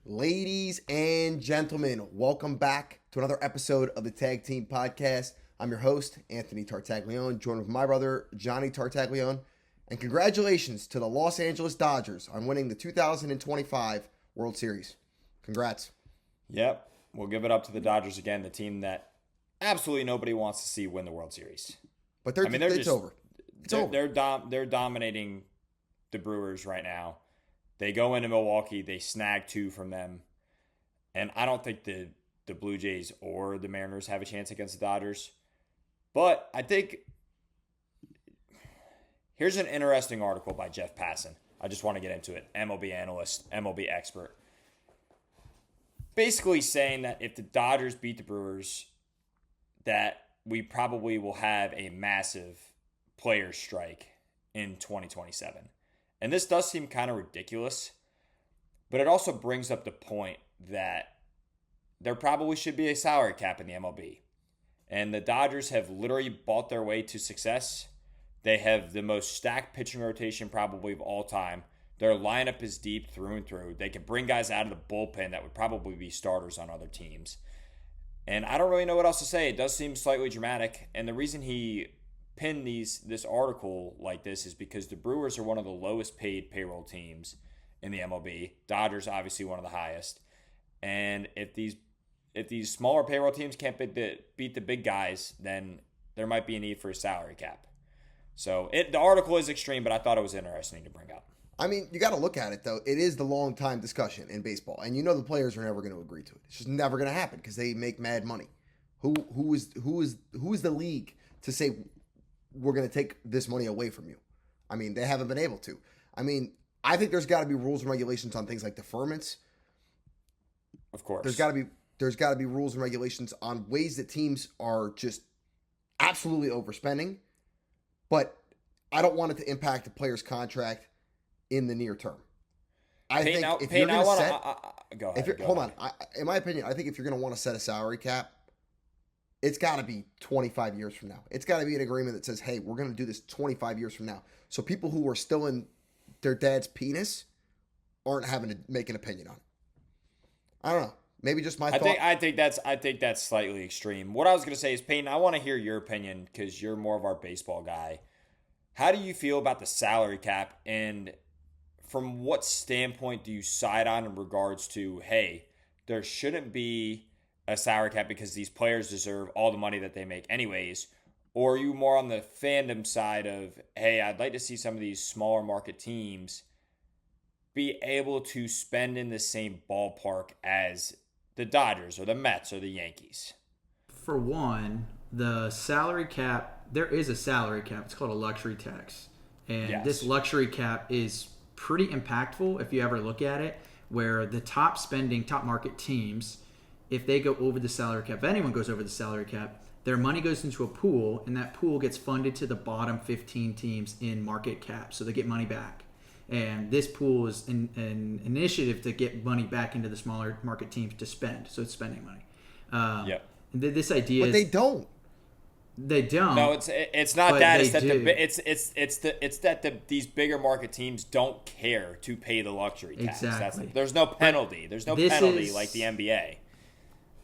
Ladies and gentlemen, welcome back to another episode of the Tag Team Podcast. I'm your host, Anthony Tartaglione, joined with my brother, Johnny Tartaglione. And congratulations to the Los Angeles Dodgers on winning the 2025 World Series. Congrats. Yep, we'll give it up to the Dodgers again, the team that absolutely nobody wants to see win the World Series. But it's over. It's over. They're dominating the Brewers right now. They go into Milwaukee, they snag 2 from them. And I don't think the Blue Jays or the Mariners have a chance against the Dodgers. But I think here's an interesting article by Jeff Passan. I just want to get into it. MLB analyst, MLB expert. Basically saying that if the Dodgers beat the Brewers, that we probably will have a massive players' strike in 2027. And this does seem kind of ridiculous, but it also brings up the point that there probably should be a salary cap in the MLB. And the Dodgers have literally bought their way to success. They have the most stacked pitching rotation probably of all time. Their lineup is deep through and through. They can bring guys out of the bullpen that would probably be starters on other teams. And I don't really know what else to say. It does seem slightly dramatic. And the reason he pinned this article like this is because the Brewers are one of the lowest paid payroll teams in the MLB. Dodgers obviously one of the highest. And if these smaller payroll teams can't beat the big guys, then there might be a need for a salary cap. So the article is extreme, but I thought it was interesting to bring up. I mean, you got to look at it, though. It is the long time discussion in baseball. And you know the players are never going to agree to it. It's just never going to happen because they make mad money. Who is the league to say we're going to take this money away from you? I mean, they haven't been able to. I mean, I think there's got to be rules and regulations on things like deferments. Of course. There's got to be rules and regulations on ways that teams are just absolutely overspending. But I don't want it to impact the player's contract in the near term. In my opinion, I think if you're going to want to set a salary cap, it's got to be 25 years from now. It's got to be an agreement that says, hey, we're going to do this 25 years from now. So people who are still in their dad's penis aren't having to make an opinion on it. I don't know. Maybe just my thought. I think that's slightly extreme. What I was going to say is, Peyton, I want to hear your opinion because you're more of our baseball guy. How do you feel about the salary cap, and from what standpoint do you side on in regards to, hey, there shouldn't be a salary cap because these players deserve all the money that they make anyways? Or are you more on the fandom side of, hey, I'd like to see some of these smaller market teams be able to spend in the same ballpark as the Dodgers or the Mets or the Yankees? For one, the salary cap, there is a salary cap. It's called a luxury tax. And This luxury cap is pretty impactful if you ever look at it, where the top market teams, if they go over the salary cap, if anyone goes over the salary cap, their money goes into a pool, and that pool gets funded to the bottom 15 teams in market cap, so they get money back. And this pool is an initiative to get money back into the smaller market teams to spend, so it's spending money. This idea but they don't. They don't. No, it's not that. It's that these bigger market teams don't care to pay the luxury tax. Exactly. There's no penalty. There's no penalty like the NBA.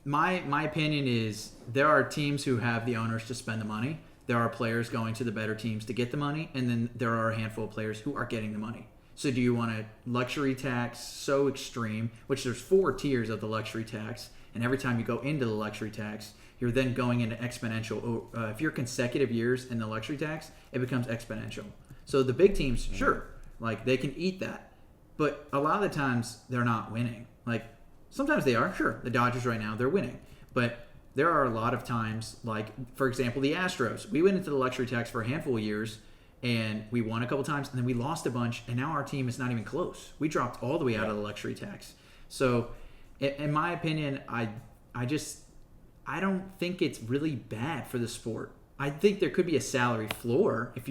My opinion is there are teams who have the owners to spend the money. There are players going to the better teams to get the money, and then there are a handful of players who are getting the money. So do you want a luxury tax so extreme, which there's 4 tiers of the luxury tax, and every time you go into the luxury tax, you're then going into exponential. If you're consecutive years in the luxury tax, it becomes exponential. So the big teams, sure, like they can eat that. But a lot of the times they're not winning. Like sometimes they are, sure. The Dodgers right now, they're winning. But there are a lot of times, like, for example, the Astros. We went into the luxury tax for a handful of years, and we won a couple times, and then we lost a bunch, and now our team is not even close. We dropped all the way out of the luxury tax. So, in my opinion, I don't think it's really bad for the sport. I think there could be a salary floor if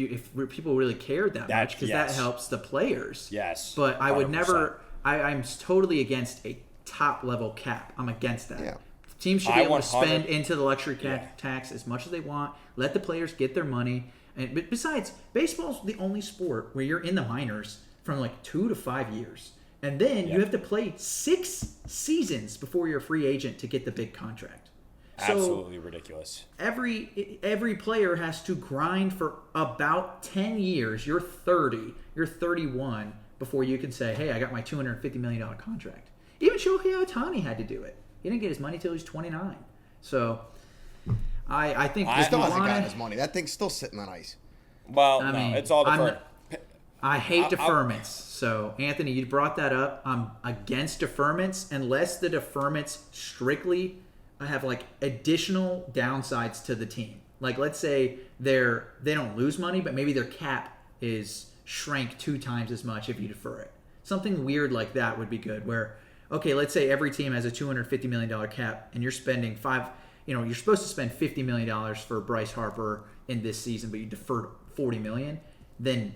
people really cared that much, because that helps the players. Yes. But I would 100%. Never. I'm totally against a top level cap. I'm against that. Yeah. Teams should be able to spend into the luxury tax as much as they want. Let the players get their money. But besides, baseball's the only sport where you're in the minors from like 2 to 5 years. And then you have to play 6 seasons before you're a free agent to get the big contract. So Absolutely ridiculous. every player has to grind for about 10 years. You're 30, you're 31 before you can say, hey, I got my $250 million contract. Even Shohei Ohtani had to do it. He didn't get his money till he was 29. So I think He still hasn't gotten his money. That thing's still sitting on ice. Well, it's all deferred. I hate deferments. So, Anthony, you brought that up. I'm against deferments unless the deferments strictly have like additional downsides to the team. Like, let's say they don't lose money, but maybe their cap is shrank 2 times as much if you defer it. Something weird like that would be good. Where, okay, let's say every team has a $250 million cap, and you're spending you're supposed to spend $50 million for Bryce Harper in this season, but you deferred $40 million, then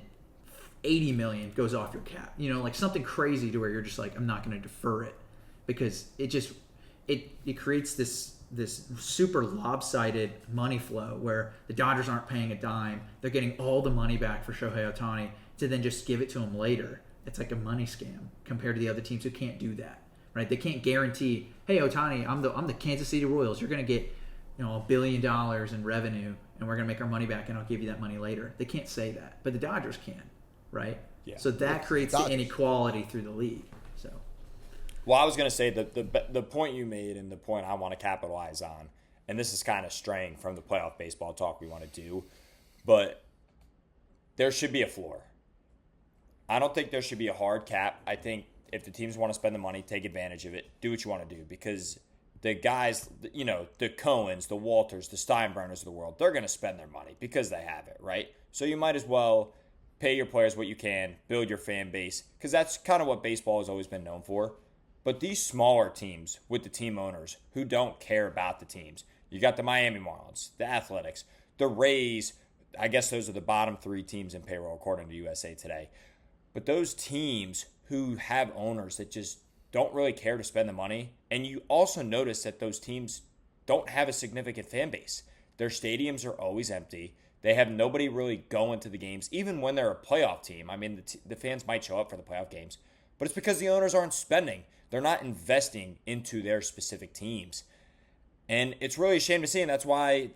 $80 million goes off your cap. Like something crazy to where you're just like, I'm not going to defer it, because it creates this super lopsided money flow where the Dodgers aren't paying a dime. They're getting all the money back for Shohei Ohtani to then just give it to him later. It's like a money scam compared to the other teams who can't do that, right? They can't guarantee, hey, Ohtani, I'm the Kansas City Royals. You're going to get $1 billion in revenue, and we're going to make our money back, and I'll give you that money later. They can't say that, but the Dodgers can, right? Yeah. So that creates the inequality through the league. So, well, I was going to say that the point you made and the point I want to capitalize on, and this is kind of straying from the playoff baseball talk we want to do, but there should be a floor. I don't think there should be a hard cap. I think if the teams want to spend the money, take advantage of it. Do what you want to do, because the guys, the Cohens, the Walters, the Steinbrenners of the world, they're going to spend their money because they have it, right? So you might as well pay your players what you can, build your fan base, because that's kind of what baseball has always been known for. But these smaller teams with the team owners who don't care about the teams, you got the Miami Marlins, the Athletics, the Rays. I guess those are the bottom 3 teams in payroll according to USA Today. But those teams who have owners that just don't really care to spend the money, and you also notice that those teams don't have a significant fan base. Their stadiums are always empty. They have nobody really going to the games, even when they're a playoff team. I mean, the fans might show up for the playoff games, but it's because the owners aren't spending. They're not investing into their specific teams. And it's really a shame to see, and that's why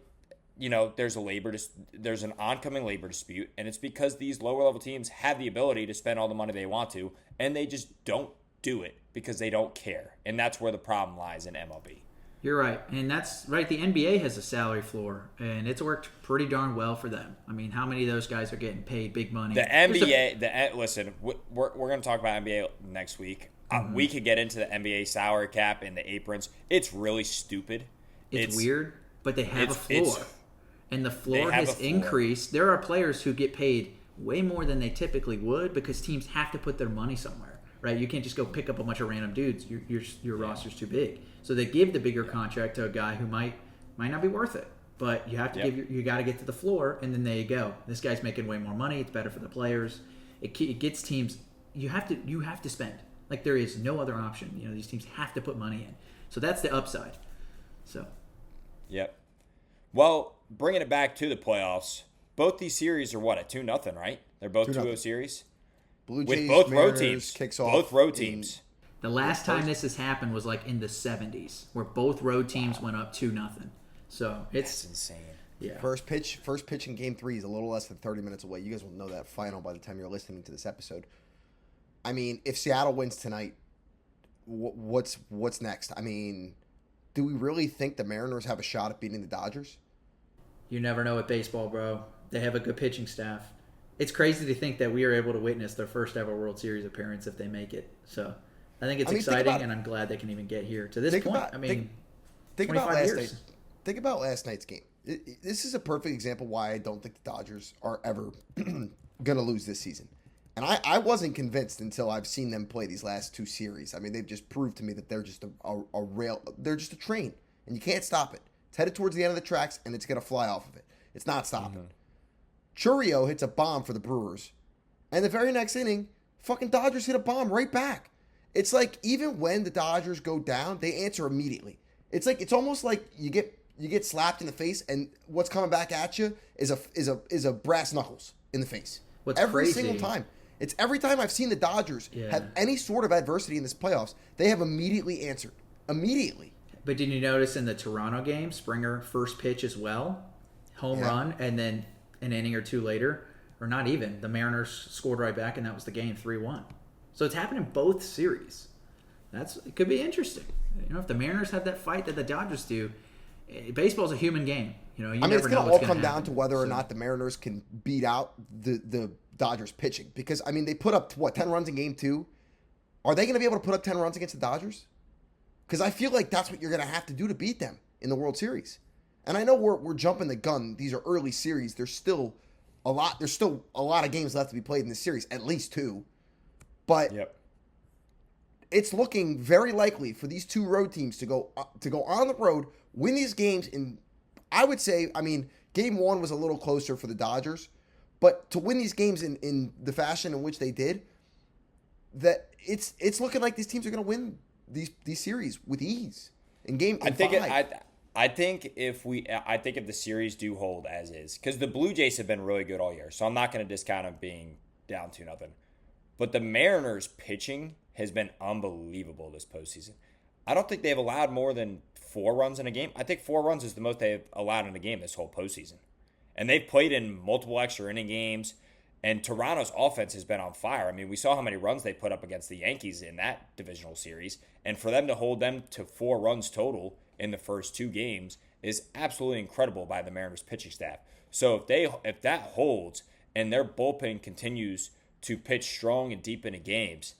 there's an oncoming labor dispute, and it's because these lower level teams have the ability to spend all the money they want to, and they just don't do it because they don't care. And that's where the problem lies in MLB. You're right. And that's right. The NBA has a salary floor, and it's worked pretty darn well for them. I mean, how many of those guys are getting paid big money? The NBA, listen, we're going to talk about NBA next week. Mm-hmm. We could get into the NBA salary cap and the aprons. It's really stupid. It's weird, but they have a floor. And the floor has increased. There are players who get paid way more than they typically would because teams have to put their money somewhere, right? You can't just go pick up a bunch of random dudes. Your roster's too big. So they give the bigger contract to a guy who might not be worth it. But you have to you got to get to the floor, and then there you go. This guy's making way more money. It's better for the players. It gets teams. You have to spend. Like, there is no other option. These teams have to put money in. So that's the upside. So. Yep. Well, bringing it back to the playoffs, both these series are a 2-0, right? They're both 2-0 series. Blue Jays, with both Mariners, road teams. Kicks off both road teams. The last time this has happened was like in the 70s, where both road teams went up 2-0. So that's insane. Yeah. First pitch in Game 3 is a little less than 30 minutes away. You guys will know that final by the time you're listening to this episode. I mean, if Seattle wins tonight, what's next? I mean, do we really think the Mariners have a shot at beating the Dodgers? You never know with baseball, bro. They have a good pitching staff. It's crazy to think that we are able to witness their first ever World Series appearance if they make it. So I think it's exciting, and I'm glad they can even get here to this point. Think about last night. Think about last night's game. This is a perfect example why I don't think the Dodgers are ever going to lose this season. And I wasn't convinced until I've seen them play these last 2 series. I mean, they've just proved to me that they're just they're just a train, and you can't stop it. It's headed towards the end of the tracks, and it's going to fly off of it. It's not stopping. Churio hits a bomb for the Brewers, and the very next inning, fucking Dodgers hit a bomb right back. It's like, even when the Dodgers go down, they answer immediately. It's almost like you get slapped in the face, and what's coming back at you is a brass knuckles in the face. What's every crazy, single time. It's every time I've seen the Dodgers have any sort of adversity in this playoffs, they have immediately answered. Immediately. But did you notice in the Toronto game, Springer first pitch as well, home run, and then an inning or two later, or not even, the Mariners scored right back, and that was the game, 3-1. So it's happened in both series. It could be interesting. If the Mariners have that fight that the Dodgers do, baseball's a human game. It's going to all come down to whether or not the Mariners can beat out the Dodgers pitching. Because, they put up, 10 runs in game 2? Are they going to be able to put up 10 runs against the Dodgers? Because I feel like that's what you're going to have to do to beat them in the World Series. And I know we're jumping the gun. These are early series. There's still a lot of games left to be played in this series, at least 2. But it's looking very likely for these 2 road teams to go on the road, win these games in, I would say, game 1 was a little closer for the Dodgers, but to win these games in the fashion in which they did, that it's looking like these teams are going to win these series with ease in game 5. I think if the series do hold as is, because the Blue Jays have been really good all year, so I'm not going to discount them being down 2-0. But the Mariners pitching has been unbelievable this postseason. I don't think they've allowed more than 4 runs in a game. I think 4 runs is the most they've allowed in a game this whole postseason. And they've played in multiple extra inning games. And Toronto's offense has been on fire. We saw how many runs they put up against the Yankees in that divisional series. And for them to hold them to 4 runs total in the first 2 games is absolutely incredible by the Mariners pitching staff. So if that holds and their bullpen continues to pitch strong and deep into games,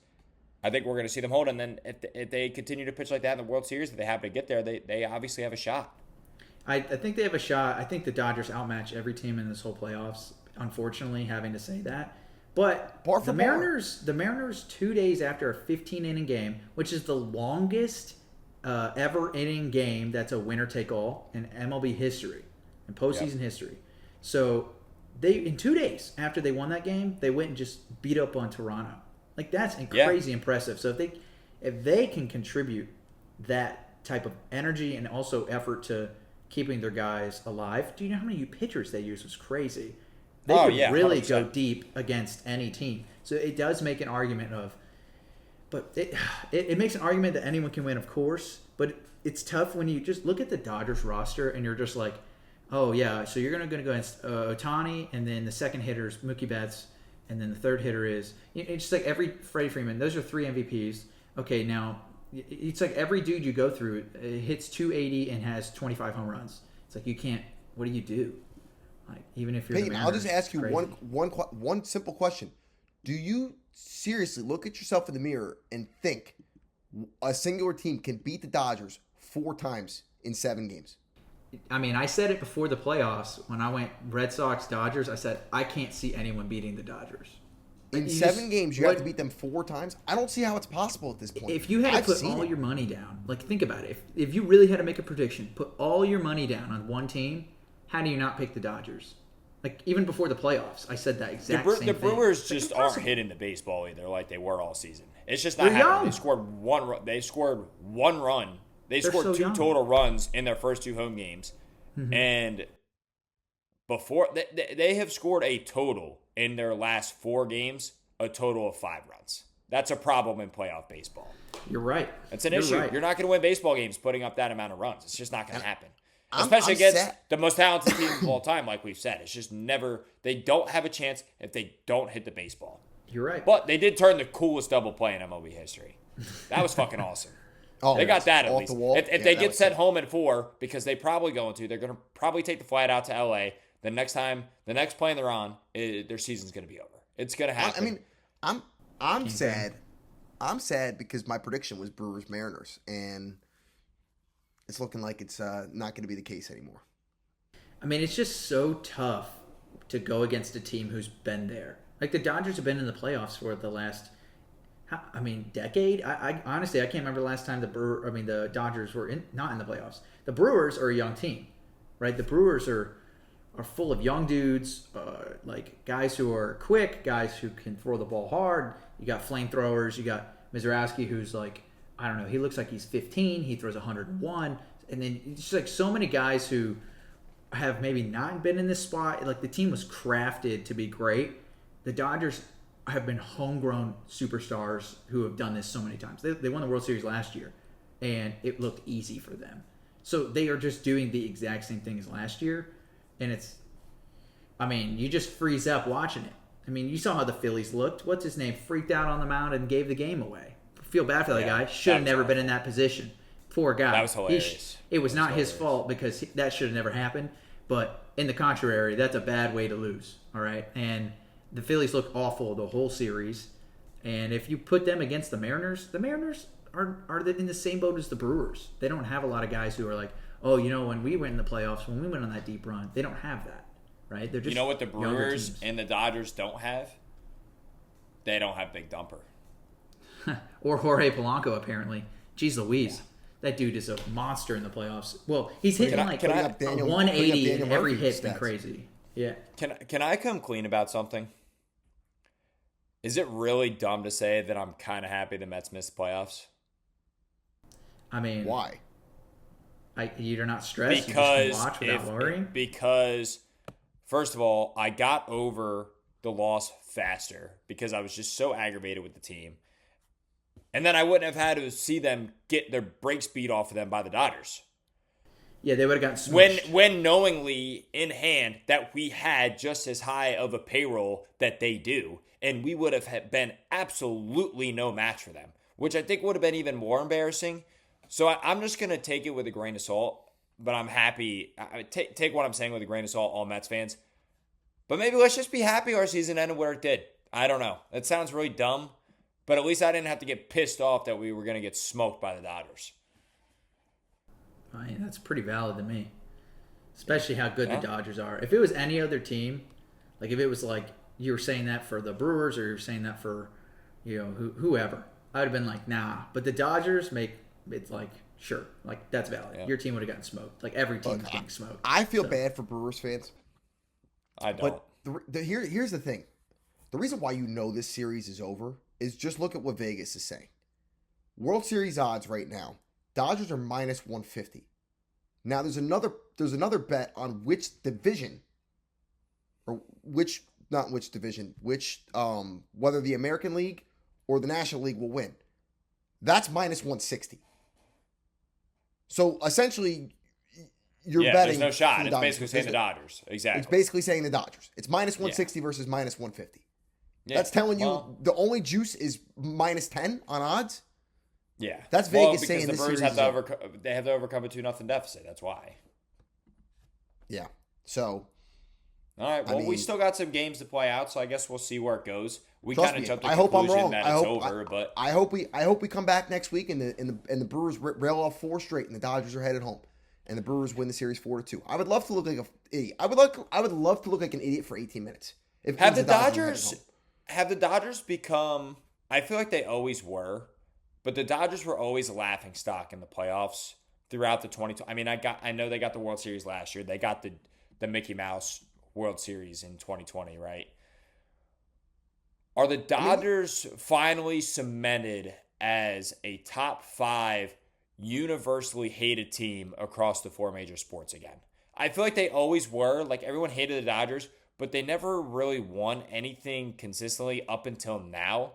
I think we're going to see them hold. And then if they continue to pitch like that in the World Series, if they happen to get there, they obviously have a shot. I think they have a shot. I think the Dodgers outmatch every team in this whole playoffs, unfortunately, having to say that. But the Mariners 2 days after a 15-inning game, which is the longest ever inning game that's a winner-take-all in MLB history, in postseason history. So in 2 days after they won that game, they went and just beat up on Toronto. That's crazy impressive. So if they can contribute that type of energy and also effort to keeping their guys alive, do you know how many pitchers they use? Was crazy. They could really 100%. Go deep against any team. So it does make an argument but it makes an argument that anyone can win, of course. But it's tough when you just look at the Dodgers roster and you're just like, oh yeah, so you're going to go against Ohtani, and then the second hitter is Mookie Betts, and then the third hitter is, it's just like every Freddie Freeman. Those are 3 MVPs. Okay, now it's like every dude you go through hits 280 and has 25 home runs. It's like you can't. What do you do? Even if you're Peyton, I'll just ask you one simple question. Do you seriously look at yourself in the mirror and think a singular team can beat the Dodgers 4 times in 7 games? I said it before the playoffs when I went Red Sox Dodgers. I said I can't see anyone beating the Dodgers. In 7 games, you have to beat them 4 times? I don't see how it's possible at this point. If you had to put all your money down, think about it. If you really had to make a prediction, put all your money down on one team, how do you not pick the Dodgers? Even before the playoffs, I said that exact same thing. The Brewers just aren't hitting the baseball either like they were all season. It's just not happening. They scored 1 run. They scored 1 run. They scored 2 total runs in their first 2 home games. Mm-hmm. And before they have scored a total in their last 4 games, a total of 5 runs. That's a problem in playoff baseball. You're right. It's an issue. Right. You're not going to win baseball games putting up that amount of runs. It's just not going to happen. Especially against the most talented team of all time, like we've said. It's just never – they don't have a chance if they don't hit the baseball. You're right. But they did turn the coolest double play in MLB history. That was fucking awesome. They got that at least. If they get sent home at 4, because they probably going to, they're going to probably take the flight out to L.A. The next plane they're on, their season's going to be over. It's going to happen. I'm sad. I'm sad because my prediction was Brewers-Mariners, and it's looking like it's not going to be the case anymore. It's just so tough to go against a team who's been there. The Dodgers have been in the playoffs for the last, decade. I honestly, I can't remember the last time the Dodgers were not in the playoffs. The Brewers are a young team, right? The Brewers are full of young dudes, guys who are quick, guys who can throw the ball hard. You got flamethrowers. You got Mizrachi, who's he looks like he's 15. He throws 101. And then it's just so many guys who have maybe not been in this spot. The team was crafted to be great. The Dodgers, have been homegrown superstars who have done this so many times. They won the World Series last year, and it looked easy for them. So they are just doing the exact same thing as last year, and you just freeze up watching it. I mean, you saw how the Phillies looked. What's his name? Freaked out on the mound and gave the game away. Feel bad for that guy. Should have never been in that position. Poor guy. That was hilarious. It was not his fault because that should have never happened. But in the contrary, that's a bad way to lose. All right, and the Phillies look awful the whole series. And if you put them against the Mariners are in the same boat as the Brewers. They don't have a lot of guys who are like, oh, when we went in the playoffs, when we went on that deep run, they don't have that, right? They're just what the Brewers and the Dodgers don't have? They don't have Big Dumper. Or Jorge Polanco, apparently. Jeez Louise. Yeah. That dude is a monster in the playoffs. Well, he's hitting a 180 in every hit's been crazy. Yeah. Can I come clean about something? Is it really dumb to say that I'm kind of happy the Mets missed the playoffs? I mean, why? You're not stressed. Because you just watch without worrying. Because first of all, I got over the loss faster because I was just so aggravated with the team, and then I wouldn't have had to see them get their brakes beat off of them by the Dodgers. Yeah, they would have gotten smushed. When knowingly in hand that we had just as high of a payroll that they do, and we would have been absolutely no match for them, which I think would have been even more embarrassing. So I'm just going to take it with a grain of salt, but I'm happy. Take what I'm saying with a grain of salt, all Mets fans. But maybe let's just be happy our season ended where it did. I don't know. It sounds really dumb, but at least I didn't have to get pissed off that we were going to get smoked by the Dodgers. That's pretty valid to me, especially how good the Dodgers are. If it was any other team, like if it was like you were saying that for the Brewers or you were saying that for whoever, I would have been like, nah. But the Dodgers make it's like, sure, like that's valid. Yeah. Your team would have gotten smoked. Like every team is getting smoked. I feel bad for Brewers fans. I don't. But here's the thing. The reason why this series is over is just look at what Vegas is saying. World Series odds right now, Dodgers are minus 150. Now there's another bet on which division, or whether the American League or the National League will win. That's minus 160. So essentially, you're betting. There's no shot. It's basically saying the Dodgers. Exactly. It's basically saying the Dodgers. It's minus 160 versus minus 150. Yeah. That's telling you the only juice is minus 10 on odds. Yeah. That's Vegas saying the Brewers have to overcome a 2-0 deficit. That's why. Yeah. So. All right. Well, we still got some games to play out, so I guess we'll see where it goes. We kind of jumped to the conclusion that it's over, but I hope we come back next week and the Brewers rail off 4 straight and the Dodgers are headed home and the Brewers win the series 4-2. I would love to look like an idiot. I would love to look like an idiot for 18 minutes. Have the Dodgers become? I feel like they always were, but the Dodgers were always a laughing stock in the playoffs throughout the 2020. I mean, I know they got the World Series last year. They got the Mickey Mouse World Series in 2020, right? Are the Dodgers finally cemented as a top 5 universally hated team across the 4 major sports again? I feel like they always were. Like, everyone hated the Dodgers, but they never really won anything consistently up until now.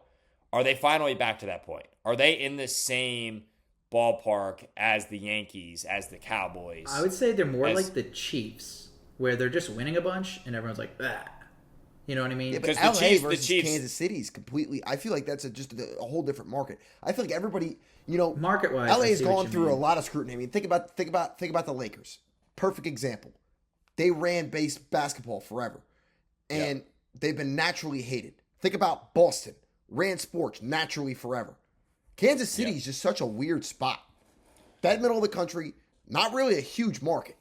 Are they finally back to that point? Are they in the same ballpark as the Yankees, as the Cowboys? I would say they're more like the Chiefs, where they're just winning a bunch and everyone's like, ah. You know what I mean? Yeah, but LA versus Kansas City is completely. I feel like that's just a whole different market. I feel like everybody, market-wise, LA has gone through a lot of scrutiny. I mean, think about the Lakers. Perfect example. They ran basketball forever, and they've been naturally hated. Think about Boston. Ran sports naturally forever. Kansas City is just such a weird spot. Dead middle of the country, not really a huge market.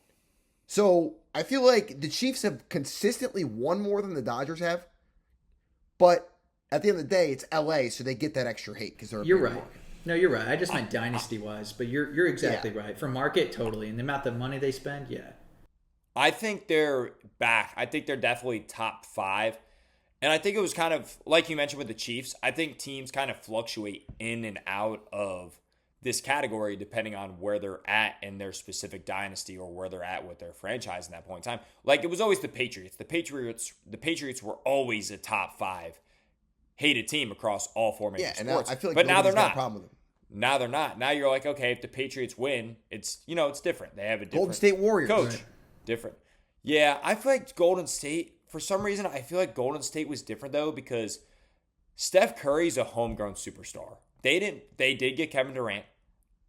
So I feel like the Chiefs have consistently won more than the Dodgers have. But at the end of the day, it's LA, so they get that extra hate because they're a bigger right. market. No, you're right. I just meant dynasty-wise, but you're exactly right. For market, totally. And the amount of money they spend, yeah. I think they're back. I think they're definitely top 5. And I think it was kind of, like you mentioned with the Chiefs, I think teams kind of fluctuate in and out of this category depending on where they're at in their specific dynasty or where they're at with their franchise in that point in time. Like, it was always the Patriots. The Patriots were always a top 5 hated team across all four major Yeah, and sports. I feel like but now they're nobody's got a not. problem with them. Now they're not. Now you're like, okay, if the Patriots win, it's different. They have a different Golden State Warriors. coach. Right. Different. Yeah, I feel like Golden State, for some reason, I feel like Golden State was different though because Steph Curry's a homegrown superstar. They did get Kevin Durant,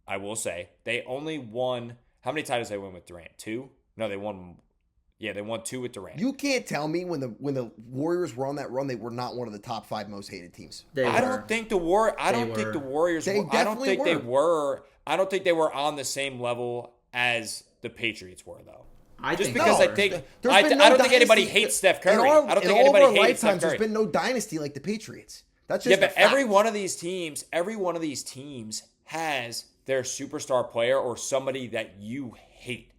I will say. They only won, how many titles they win with Durant? 2? No, they won 2 with Durant. You can't tell me when the Warriors were on that run, they were not one of the top 5 most hated teams. I don't think the Warriors They I don't think definitely they were. I don't think they were on the same level as the Patriots were though. I Just think because they I were. think There's I been don't no think anybody dynasty. hates Steph Curry. In all I don't think of anybody our hates Steph lifetimes, Curry. there's been no dynasty like the Patriots. That's Yeah, just but a fact. every one of these teams has their superstar player or somebody that you hate.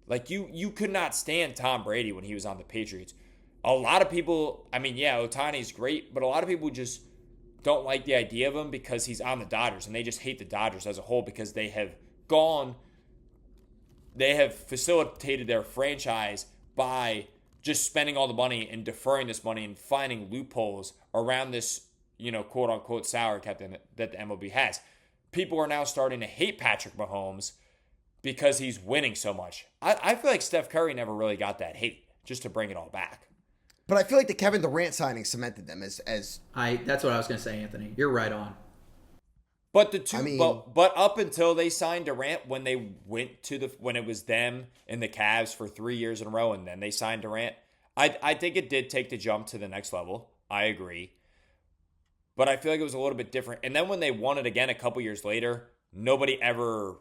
Like you could not stand Tom Brady when he was on the Patriots. A lot of people, I mean, yeah, Ohtani's great, but a lot of people just don't like the idea of him because he's on the Dodgers and they just hate the Dodgers as a whole because they have facilitated their franchise by just spending all the money and deferring this money and finding loopholes around this, quote unquote salary cap that the MLB has. People are now starting to hate Patrick Mahomes because he's winning so much. I feel like Steph Curry never really got that hate, just to bring it all back. But I feel like the Kevin Durant signing cemented them as that's what I was going to say, Anthony. You're right on. But but up until they signed Durant, when they went when it was them and the Cavs for 3 years in a row, and then they signed Durant, I think it did take the jump to the next level. I agree, but I feel like it was a little bit different. And then when they won it again a couple years later, nobody ever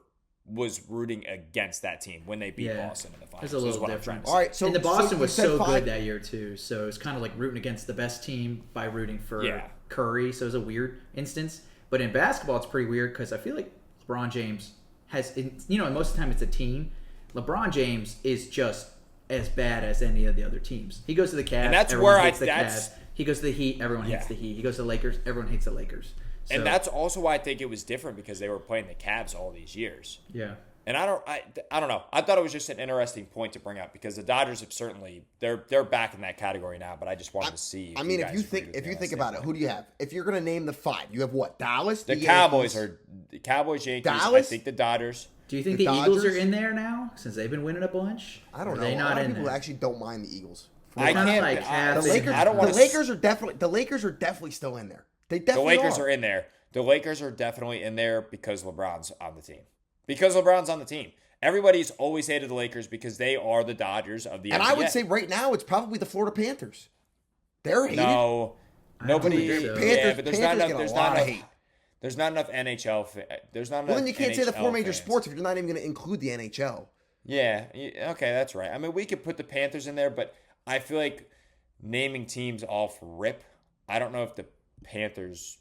was rooting against that team when they beat Boston in the finals. It's a little different. all right. So and the Boston so was so 5. good that year too, so it's kind of like rooting against the best team by rooting for Curry. So it was a weird instance. But in basketball, it's pretty weird because I feel like LeBron James has, most of the time it's a team. LeBron James is just as bad as any of the other teams. He goes to the Cavs, and that's everyone where hates the Cavs. He goes to the Heat, everyone hates the Heat. He goes to the Lakers, everyone hates the Lakers. So, And that's also why I think it was different because they were playing the Cavs all these years. yeah. And I don't know. I thought it was just an interesting point to bring up because the Dodgers have certainly they're back in that category now. But I just wanted to see. If you think about it, who do you have? If you're going to name the 5, you have what? Dallas, the Cowboys, Yankees. Dallas? I think the Dodgers. Do you think The the Eagles Dodgers? are in there now since they've been winning a bunch? I don't Or know. Are they A not lot of in people there? actually don't mind the Eagles. I Kinda can't. like half The in, Lakers, half I don't out. want the Lakers are definitely still in there. They The definitely Lakers are in there. The Lakers are definitely in there because LeBron's on the team. Everybody's always hated the Lakers because they are the Dodgers of the And NBA. I would say right now it's probably the Florida Panthers. They're hated. no, nobody. think so. Yeah, but there's not Panthers enough. get a There's lot not of enough. hate. There's not enough NHL. There's not enough. Well, then you can't say the 4 NHL major fans. sports if you're not even going to include the NHL. Yeah, okay, that's right. I mean, we could put the Panthers in there, but I feel like naming teams off rip. I don't know if the Panthers.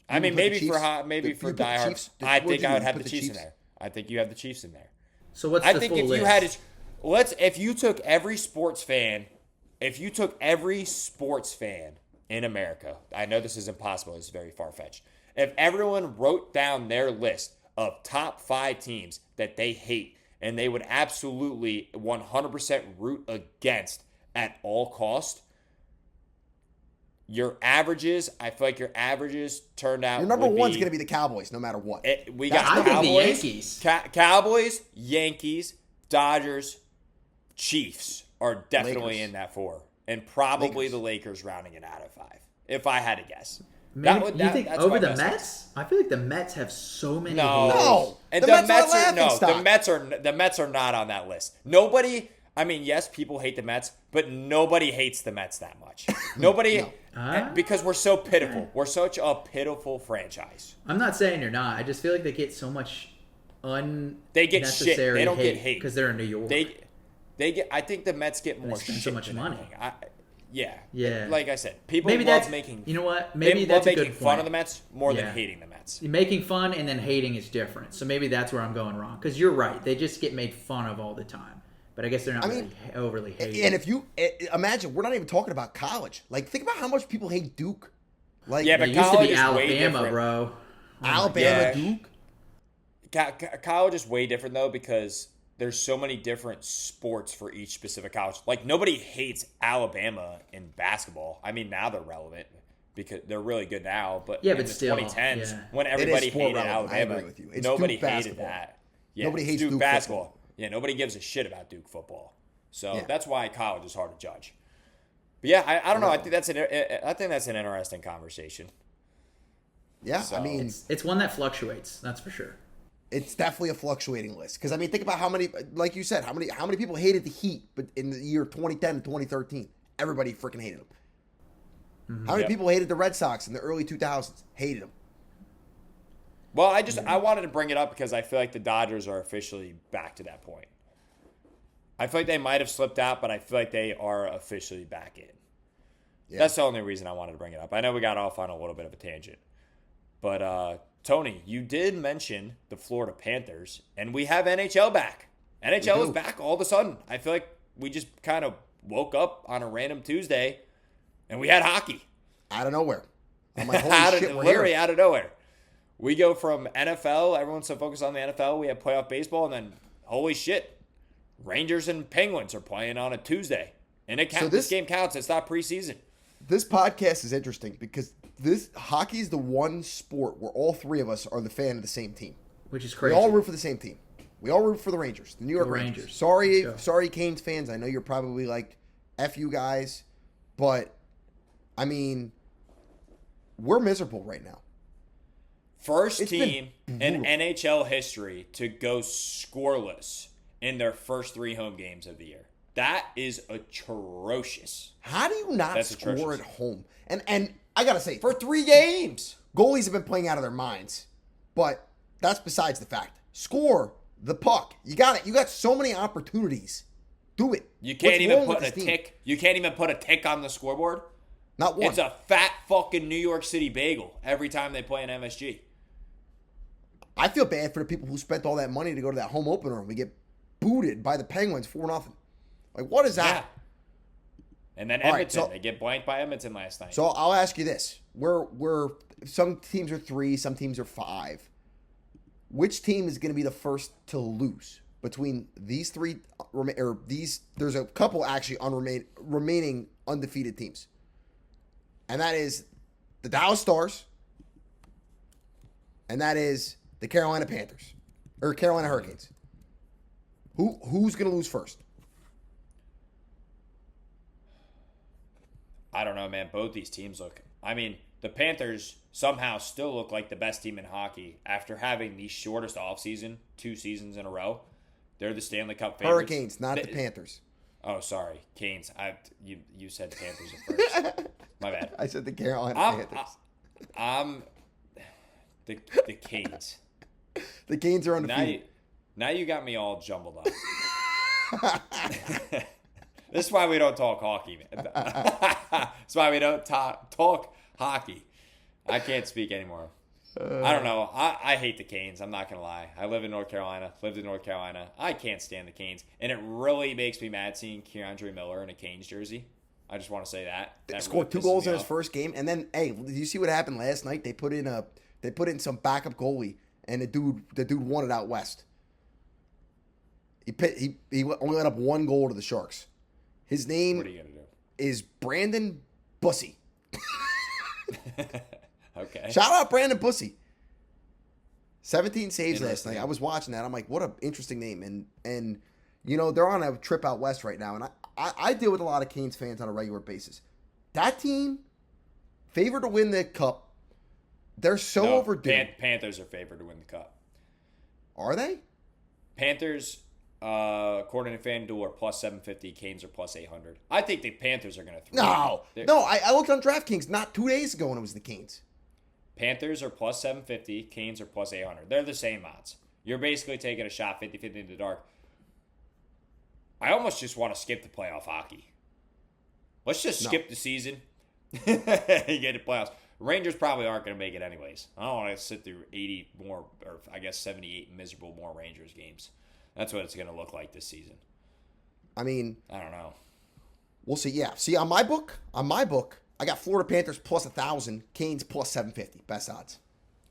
I mean, put the maybe Chiefs- maybe you for put the diehards. Chiefs- I what'd think you I would do? have Put the the Chiefs in Chiefs? there. I think you have the Chiefs in there. So what's I the think full if list? you had it, if you took every sports fan in America, I know this is impossible. It's very far fetched. If everyone wrote down their list of top 5 teams that they hate and they would absolutely 100% root against at all cost, your averages, I feel like your averages turned out. Your number would one's going to be the Cowboys, no matter what. We got I think the Cowboys, Yankees. Cowboys, Yankees, Dodgers, Chiefs are definitely Lakers. in that 4, and probably Lakers. the Lakers rounding it out at 5, if I had to guess. Maybe, you think that's over my the best Mets? I feel like the Mets have so many. No, haters. No. and The the Mets are a Mets are laughing no. stock. The Mets are not on that list. Nobody. I mean, yes, people hate the Mets, but nobody hates the Mets that much. Nobody, because we're so pitiful. We're such a pitiful franchise. I'm not saying they're not. I just feel like they get so much unnecessary They get shit. They don't get hate because they're in New York. They get. I think the Mets get more spend shit so much than money. anything. Yeah. Yeah. Like I said, people Maybe love that's making. You know what? They Maybe love that's a making good fun point. of the Mets more Yeah. than hating the Mets. Making fun and then hating is different. So maybe that's where I'm going wrong. Because you're right. They just get made fun of all the time. But I guess they're not really overly hated. And if you imagine, we're not even talking about college. Like, think about how much people hate Duke. Like, Yeah, it but used to college be is way Alabama, different. bro. Alabama, Yeah. Duke. College is way different though because there's so many different sports for each specific college. Like nobody hates Alabama in basketball. I mean, now they're relevant, because they're really good now. But Yeah, in but the still, 2010s, yeah. when It everybody is sport hated relevant. I Alabama, agree with you. It's nobody Duke hated basketball. that. Yeah, Nobody it's hates Duke Duke basketball. football. Yeah, nobody gives a shit about Duke football. So Yeah. that's why college is hard to judge. But yeah, I don't know. I think that's an interesting conversation. Yeah, So- I mean, It's one that fluctuates. That's for sure. it's definitely a fluctuating list. Because I mean, think about how many, like you said, how many people hated the Heat, but in the year 2010 to 2013, everybody freaking hated them. How many Yep. people hated the Red Sox in the early 2000s? Hated them. Well, I wanted to bring it up because I feel like the Dodgers are officially back to that point. I feel like they might have slipped out, but I feel like they are officially back in. Yeah. That's the only reason I wanted to bring it up. I know we got off on a little bit of a tangent. But Tony, you did mention the Florida Panthers, and we have NHL back. NHL is back all of a sudden. I feel like we just kind of woke up on a random Tuesday, and we had hockey. Out of nowhere. I'm like, holy shit, we're literally here. out of nowhere. We go from NFL, everyone's so focused on the NFL, we have playoff baseball, and then holy shit, Rangers and Penguins are playing on a Tuesday. And it counts. So this game counts. It's not preseason. This podcast is interesting because hockey is the one sport where all three of us are the fan of the same team. Which is We crazy. all root for the same team. We all root for the Rangers, the New York The Rangers. Rangers. Sorry, Let's go. sorry, Canes fans. I know you're probably like, F you guys. But, I mean, we're miserable right now. First It's team been in brutal. NHL history to go scoreless in their first 3 home games of the year. That is atrocious. How do you not That's score atrocious. at home? And I got to say, For 3 games. goalies have been playing out of their minds. But that's besides the fact. Score the puck. You got it. You got so many opportunities. Do it. You can't What's even wrong with put a this team? tick. You can't even put a tick on the scoreboard. Not one. It's a fat fucking New York City bagel every time they play an MSG. I feel bad for the people who spent all that money to go to that home opener and we get booted by the Penguins 4-0. Like, what is that? Yeah. And then All right, Edmonton, so- they get blanked by Edmonton last night. So I'll ask you this: we're some teams are 3, some teams are 5. Which team is going to be the first to lose between these three? Or these? There's a couple actually remaining undefeated teams, and that is the Dallas Stars, and that is the Carolina Panthers or Carolina Hurricanes. Who's going to lose first? I don't know, man. Both these teams look. I mean, the Panthers somehow still look like the best team in hockey after having the shortest offseason 2 seasons in a row. They're the Stanley Cup favorites. Hurricanes, not the Panthers. Oh, sorry, Canes. You said Panthers at first. My bad. I said the Carolina I'm Panthers. the Canes. The Canes are Now undefeated. you got me all jumbled up. This is why we don't talk hockey, man. That's why we don't talk hockey. I can't speak anymore. I don't know. I hate the Canes. I'm not going to lie. I live in North Carolina. Lived in North Carolina. I can't stand the Canes. And it really makes me mad seeing Keandre Miller in a Canes jersey. I just want to say that. They That scored really 2 goals pisses me in his off. first game, and then did you see what happened last night? They put in some backup goalie, and the dude won it out west. He only let up 1 goal to the Sharks. His What are name you going to do? is Brandon Bussey. Okay. Shout out Brandon Bussey. 17 saves last Interesting. night. I was watching that. I'm like, what an interesting name. And you know, they're on a trip out west right now. And I deal with a lot of Canes fans on a regular basis. That team, favored to win the cup. They're so No, overdue. Panthers are favored to win the cup. Are they? Panthers, according to FanDuel, are plus 750. Canes are plus 800. I think the Panthers are going to No. I looked on DraftKings not 2 days ago and it was the Canes. Panthers are plus 750. Canes are plus 800. They're the same odds. You're basically taking a shot 50-50 in the dark. I almost just want to skip the playoff hockey. Let's just skip the season. You get the playoffs. Rangers probably aren't going to make it anyways. I don't want to sit through 80 more, or I guess 78 miserable more Rangers games. That's what it's going to look like this season. I mean, I don't know. we'll see. Yeah. See, on my book, I got Florida Panthers plus 1,000, Canes plus 750. Best odds.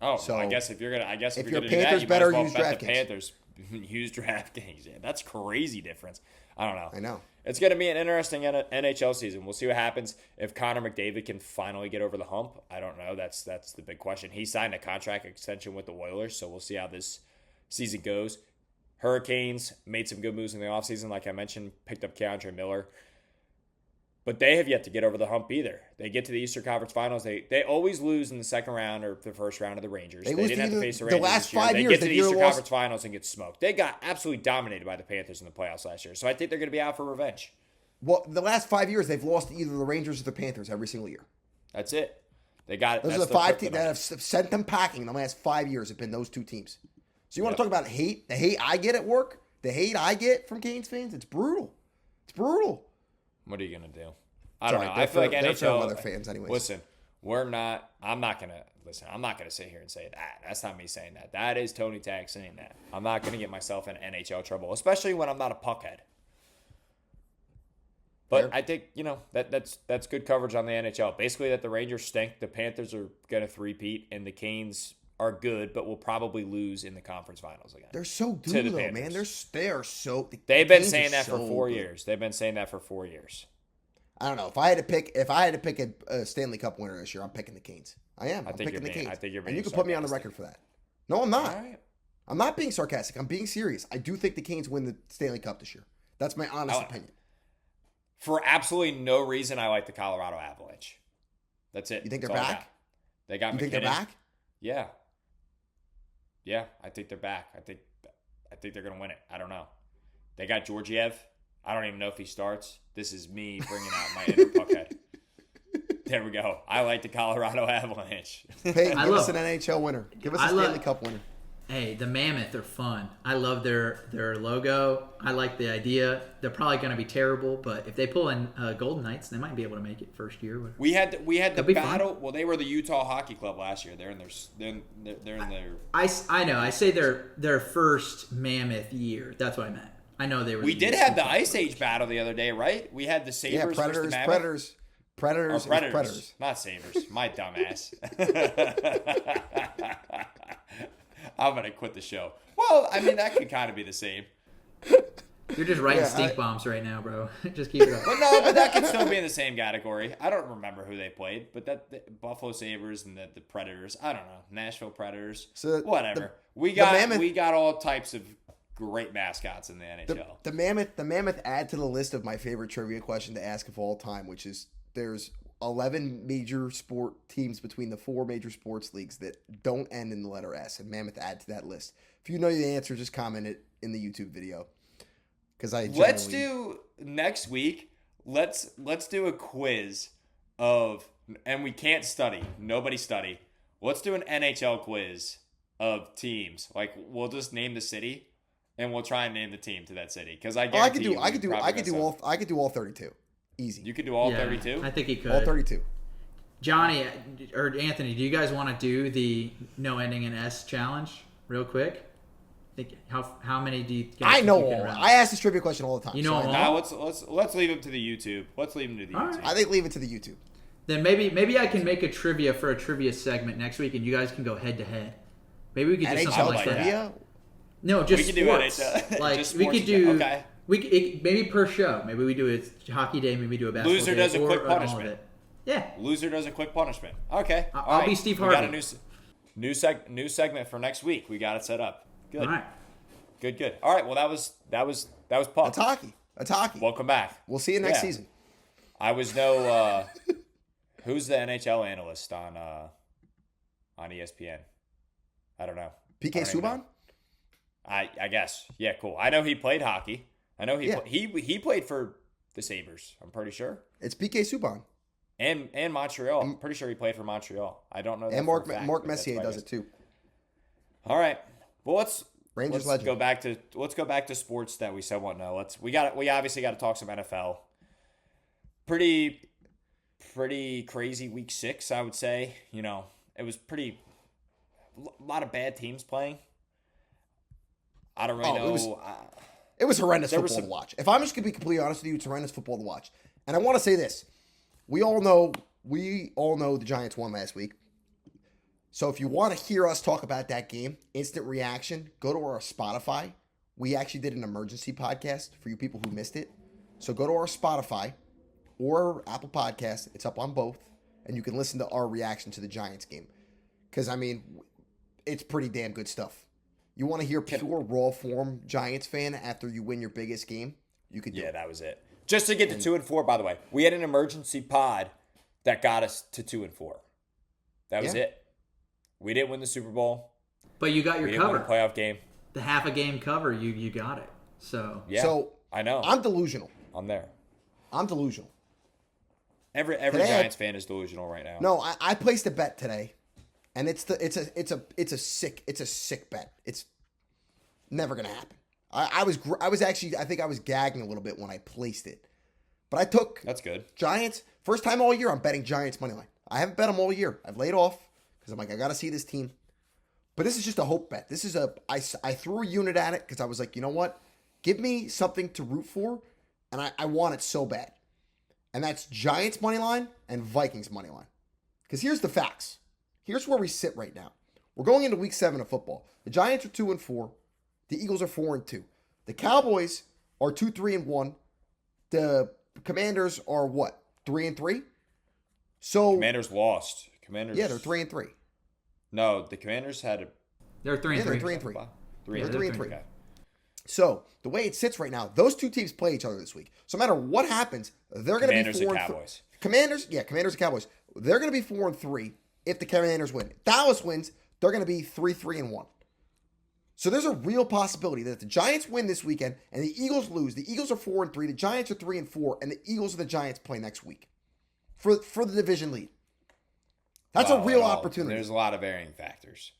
Oh, So, I guess if you're gonna, if if you're you're gonna do that, Panthers you better might as well use bet the DraftKings. Panthers use DraftKings. Yeah, that's crazy difference. I don't know. I know. It's going to be an interesting NHL season. We'll see what happens if Connor McDavid can finally get over the hump. I don't know. That's the big question. He signed a contract extension with the Oilers, so we'll see how this season goes. Hurricanes made some good moves in the offseason, like I mentioned, picked up Keandre Miller. But they have yet to get over the hump either. They get to the Eastern Conference Finals. They always lose in the second round or the first round of the Rangers. They didn't have to face the Rangers last this year. 5 They years. get to the Eastern Conference Finals and get smoked. They got absolutely dominated by the Panthers in the playoffs last year. So I think they're going to be out for revenge. Well, the last 5 years, they've lost to either the Rangers or the Panthers every single year. That's it. They got it. Those are the 5 teams that have sent them packing in the last 5 years have been those two teams. So you want to talk about hate? The hate I get at work? The hate I get from Canes fans? It's brutal. It's brutal. What are you going to do? I don't know. I feel like NHL other fans anyways. Listen, I'm not going to sit here and say that. That's not me saying that. That is Tony Tag saying that. I'm not going to get myself in NHL trouble, especially when I'm not a puckhead. But I think, that's good coverage on the NHL. Basically that the Rangers stink, the Panthers are going to three-peat, and the Canes are good, but will probably lose in the conference finals again. They're so due, though, man. They are so. They've been saying that for 4 years. They've been saying that for 4 years. I don't know. If I had to pick a Stanley Cup winner this year, I'm picking the Canes. I'm picking the Canes. I think you're being and you can put me on the record for that. No, I'm not. All right. I'm not being sarcastic. I'm being serious. I do think the Canes win the Stanley Cup this year. That's my honest opinion. For absolutely no reason, I like the Colorado Avalanche. That's it. You think That's they're all back? They got McKinnon. You think they're back? Yeah. Yeah, I think they're back. I think they're going to win it. I don't know. They got Georgiev. I don't even know if he starts. This is me bringing out my inner puckhead. There we go. I like the Colorado Avalanche. Peyton, give us an NHL winner. Give us a Stanley Cup winner. Hey, the Mammoth are fun. I love their logo. I like the idea. They're probably going to be terrible, but if they pull in Golden Knights, they might be able to make it first year. We had the battle. Fun. Well, they were the Utah Hockey Club last year. They're in their. I know. I say their first Mammoth year. That's what I meant. I know they were. We did have the Ice Age battle the other day, right? We had the Sabres versus the Mammoth. Predators. Not Sabres. My dumbass. I'm going to quit the show. Well, I mean, that could kind of be the same. You're just writing stink bombs right now, bro. Just keep it up. But that could still be in the same category. I don't remember who they played, but the Buffalo Sabres and the Predators. I don't know. Nashville Predators. So whatever. We got all types of great mascots in the NHL. The Mammoth add to the list of my favorite trivia question to ask of all time, which is there's 11 major sport teams between the 4 major sports leagues that don't end in the letter S, and Mammoth add to that list. If you know the answer, just comment it in the YouTube video. Let's do next week. Let's do a quiz of, and we can't study. Nobody study. Let's do an NHL quiz of teams. Like we'll just name the city, and we'll try and name the team to that city. Because I guarantee I could do all 32. Easy. You could do all 32? I think he could. All 32. Johnny or Anthony, do you guys want to do the no ending in S challenge real quick? Think how many do you guys I know think you all. can I ask this trivia question all the time. You know all? Now let's leave it to the YouTube. Let's leave them to the YouTube. Right. I think leave it to the YouTube. Then maybe I can make a trivia for a trivia segment next week, and you guys can go head to head. Maybe we could do NHL something like trivia? that. No, just we could sports. Do NHL. Like just we sports could do. Okay. Maybe per show. Maybe we do a hockey day. Maybe we do a basketball Loser day. does a or quick all of punishment. it. Yeah. Loser does a quick punishment. Okay. I'll be Steve Harvey. We got a new segment for next week. We got it set up. Good. All right. Good. All right. Well, that was puck. That's hockey. Welcome back. We'll see you next season. I was who's the NHL analyst on ESPN? I don't know. PK Subban? I guess. Yeah, cool. I know he played hockey. I know he played for the Sabres, I'm pretty sure. It's PK Subban. And Montreal. I'm pretty sure he played for Montreal. I don't know that. And Mark Messier does it too. All right. Well, let's legend. go back to sports that we somewhat know. We obviously got to talk some NFL. Pretty crazy week 6, I would say. It was a lot of bad teams playing. I don't really know. It was horrendous football to watch. If I'm just going to be completely honest with you, it's horrendous football to watch. And I want to say this. We all know the Giants won last week. So if you want to hear us talk about that game, instant reaction, go to our Spotify, we actually did an emergency podcast for you people who missed it. So go to our Spotify or Apple Podcast. It's up on both. And you can listen to our reaction to the Giants game. Because, I mean, it's pretty damn good stuff. You want to hear pure raw form Giants fan after you win your biggest game? You could do it. That was it. Just to get to 2-4, by the way. We had an emergency pod that got us to 2-4. That was it. We didn't win the Super Bowl. But you got your cover. We didn't win a playoff game. The half a game cover, you got it. So yeah, so I know. I'm delusional. I'm there. I'm delusional. Every Giants fan is delusional right now. No, I placed a bet today, and it's a sick bet. It's never gonna happen. I think I was gagging a little bit when I placed it, but I took that's good. Giants first time all year. I'm betting Giants money line. I haven't bet them all year. I've laid off because I'm like I gotta see this team. But this is just a hope bet. This is I threw a unit at it because I was like, you know what? Give me something to root for, and I want it so bad. And that's Giants money line and Vikings money line. Because here's the facts. Here's where we sit right now. We're going into week 7 of football. The Giants are 2-4. The Eagles are 4-2. The Cowboys are 2-3-1. The Commanders are what? 3-3? So Commanders lost. Commanders. Yeah, they're 3-3. No, the Commanders had a. They're 3-3. Yeah, they're 3-3. They're 3-3. Okay. So the way it sits right now, those two teams play each other this week. So no matter what happens, they're going to be 4-3. Cowboys. Commanders and Cowboys. They're going to be 4-3 if the Commanders win. If Dallas wins, they're going to be 3-3-1. So there's a real possibility that if the Giants win this weekend and the Eagles lose, the Eagles are 4-3, the Giants are 3-4, and the Eagles and the Giants play next week for the division lead. That's a real opportunity. There's a lot of varying factors.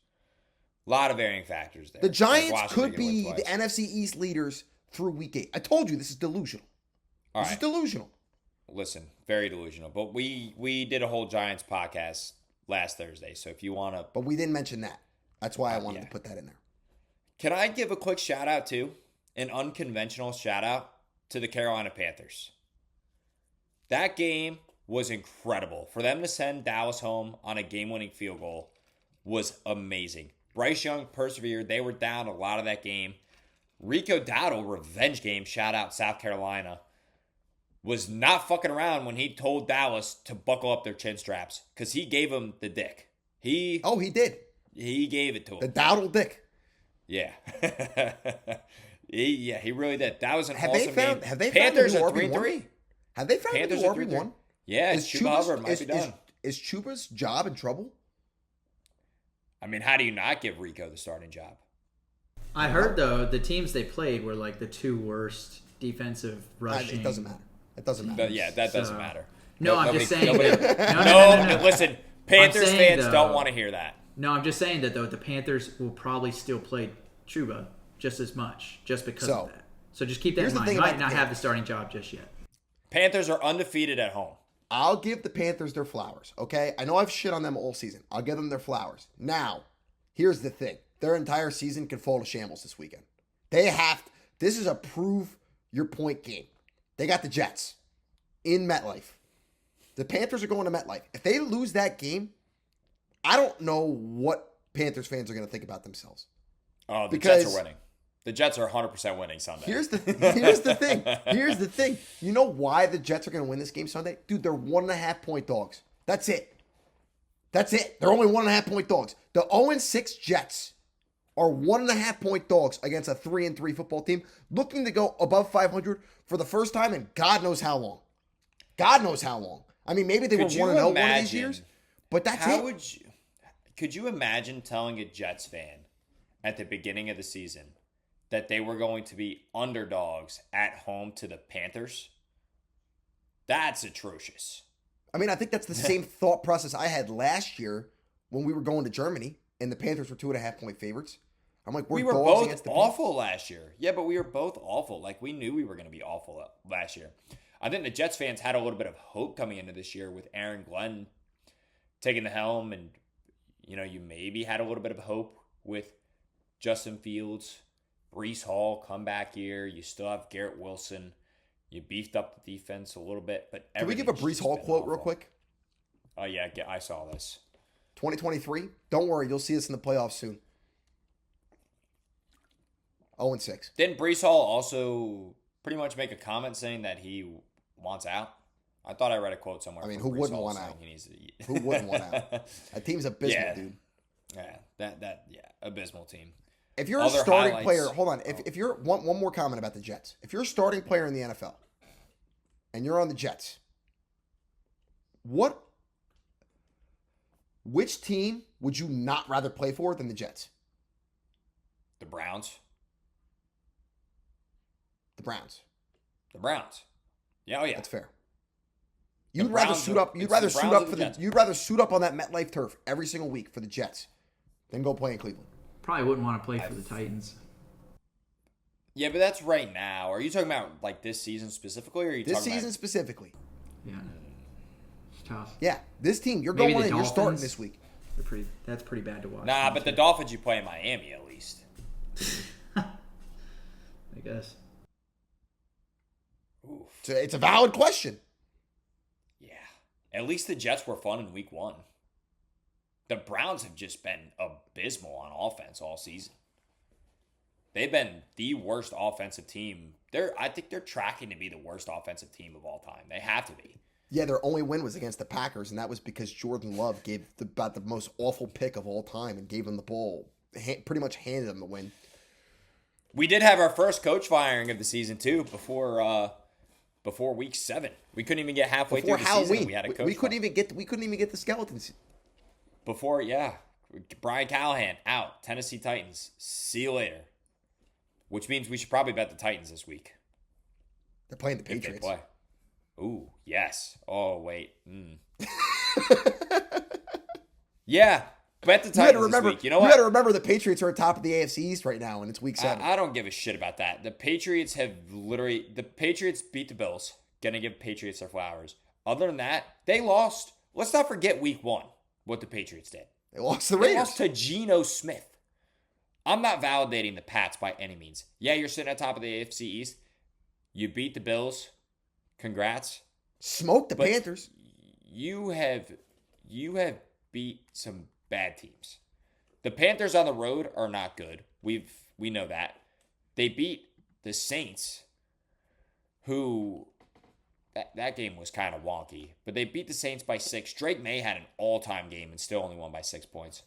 A lot of varying factors there. The Giants could be the NFC East leaders through week 8. I told you this is delusional. This is delusional. Listen, very delusional. But we did a whole Giants podcast last Thursday. So if you want to. But we didn't mention that. That's why I wanted to put that in there. Can I give a quick shout out too? An unconventional shout out to the Carolina Panthers. That game was incredible. For them to send Dallas home on a game-winning field goal was amazing. Bryce Young persevered. They were down a lot of that game. Rico Dowdle, revenge game, shout out South Carolina, was not fucking around when he told Dallas to buckle up their chin straps because he gave him the dick. He did. He gave it to him. The Dowdle dick. Yeah. he really did. That was an awesome game. Have they Panthers found are 3-3. Have they found Panthers the are 3-3. RB1? Yeah, Chuba Hubbard might be done. Is Chuba's job in trouble? I mean, how do you not give Rico the starting job? I heard, though, the teams they played were like the 2 worst defensive rushing. It doesn't matter. It doesn't matter. But yeah, that doesn't matter. No, I'm just saying. No, listen, Panthers fans don't want to hear that. No, I'm just saying that, though, the Panthers will probably still play Chuba just as much, just because of that. So just keep that in mind. He might not have the starting job just yet. Panthers are undefeated at home. I'll give the Panthers their flowers, okay? I know I've shit on them all season. I'll give them their flowers. Now, here's the thing. Their entire season could fall to shambles this weekend. This is a prove your point game. They got the Jets in MetLife. The Panthers are going to MetLife. If they lose that game, I don't know what Panthers fans are going to think about themselves. Oh, the Jets are winning. The Jets are 100% winning Sunday. Here's the thing. You know why the Jets are going to win this game Sunday? Dude, they're 1.5 point dogs. That's it. They're only 1.5 point dogs. The 0-6 Jets are 1.5 point dogs against a 3-3 football team looking to go above 500 for the first time in God knows how long. I mean, maybe they were 1-0 one of these years, but that's it. Could you imagine telling a Jets fan at the beginning of the season that they were going to be underdogs at home to the Panthers? That's atrocious. I mean, I think that's the same thought process I had last year when we were going to Germany and the Panthers were 2.5 point favorites. I'm like, we were both awful last year. Yeah, but we were both awful. Like, we knew we were going to be awful last year. I think the Jets fans had a little bit of hope coming into this year with Aaron Glenn taking the helm, and you maybe had a little bit of hope with Justin Fields, Breece Hall comeback year. You still have Garrett Wilson. You beefed up the defense a little bit, but can we give a Breece Hall quote real quick? Oh yeah, I saw this. 2023. Don't worry, you'll see us in the playoffs soon. 0-6. Didn't Brees Hall also pretty much make a comment saying that he wants out? I thought I read a quote somewhere. I mean, from who Brees wouldn't Hall want saying out? he needs to- Who wouldn't want out? That team's abysmal, dude. Yeah, abysmal team. If you're Other a starting highlights- player, hold on. If you're one more comment about the Jets. If you're a starting player in the NFL and you're on the Jets, which team would you not rather play for than the Jets? The Browns. The Browns. The Browns. Yeah, oh yeah. That's fair. The You'd rather Browns suit are- up. You'd it's rather the suit Browns up or for the the. Jets. You'd rather suit up on that MetLife turf every single week for the Jets than go play in Cleveland. Probably wouldn't want to play for the Titans. Yeah, but that's right now. Are you talking about like this season specifically, or are you This talking season about specifically. Yeah. It's tough. Yeah, this team. You're Maybe going the in. You're starting Dolphins. this week. That's pretty bad to watch. Nah, but the Dolphins you play in Miami at least. I guess. Oof. So it's a valid question. Yeah. At least the Jets were fun in week 1. The Browns have just been abysmal on offense all season. They've been the worst offensive team. I think they're tracking to be the worst offensive team of all time. They have to be. Yeah, their only win was against the Packers, and that was because Jordan Love gave about the most awful pick of all time and gave them the ball. Pretty much handed them the win. We did have our first coach firing of the season too before week 7. We couldn't even get halfway Before through the Halloween, season. We had a coach. we couldn't even get the skeletons. Before, yeah. Brian Callahan out. Tennessee Titans. See you later. Which means we should probably bet the Titans this week. They're playing the If they Patriots. play. Ooh, yes. Oh, wait. Yeah. Bet the Titans this week. You know You what? got to remember the Patriots are at top of the AFC East right now, and it's week 7. I don't give a shit about that. The Patriots beat the Bills. Gonna give Patriots their flowers. Other than that, they lost. Let's not forget week 1, what the Patriots did. They lost the They Raiders. lost to Geno Smith. I'm not validating the Pats by any means. Yeah, you're sitting at top of the AFC East. You beat the Bills. Congrats. Smoked the But Panthers. You have beat some bad teams. The Panthers on the road are not good. We know that. They beat the Saints, who that game was kind of wonky, but they beat the Saints by 6. Drake May had an all-time game and still only won by 6 points.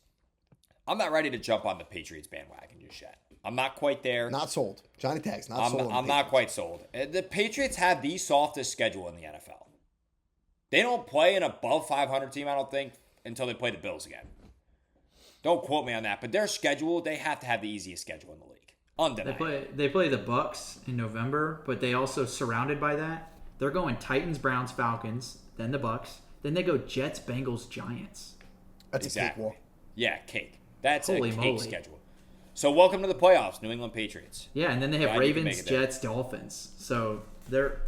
I'm not ready to jump on the Patriots bandwagon just yet. I'm not quite there. Not sold. Johnny Tags, not sold. I'm not quite sold. The Patriots have the softest schedule in the NFL. They don't play an above 500 team, I don't think, until they play the Bills again. Don't quote me on that, but their schedule, they have to have the easiest schedule in the league. Undeniable. They play the Bucks in November, but they also surrounded by that. They're going Titans, Browns, Falcons, then the Bucks, then they go Jets, Bengals, Giants. That's a cakewalk. Yeah, cake. That's Holy a cake moly. schedule. So welcome to the playoffs, New England Patriots. Yeah, and then they have Glad you can Ravens, make it there. Jets, Dolphins. So their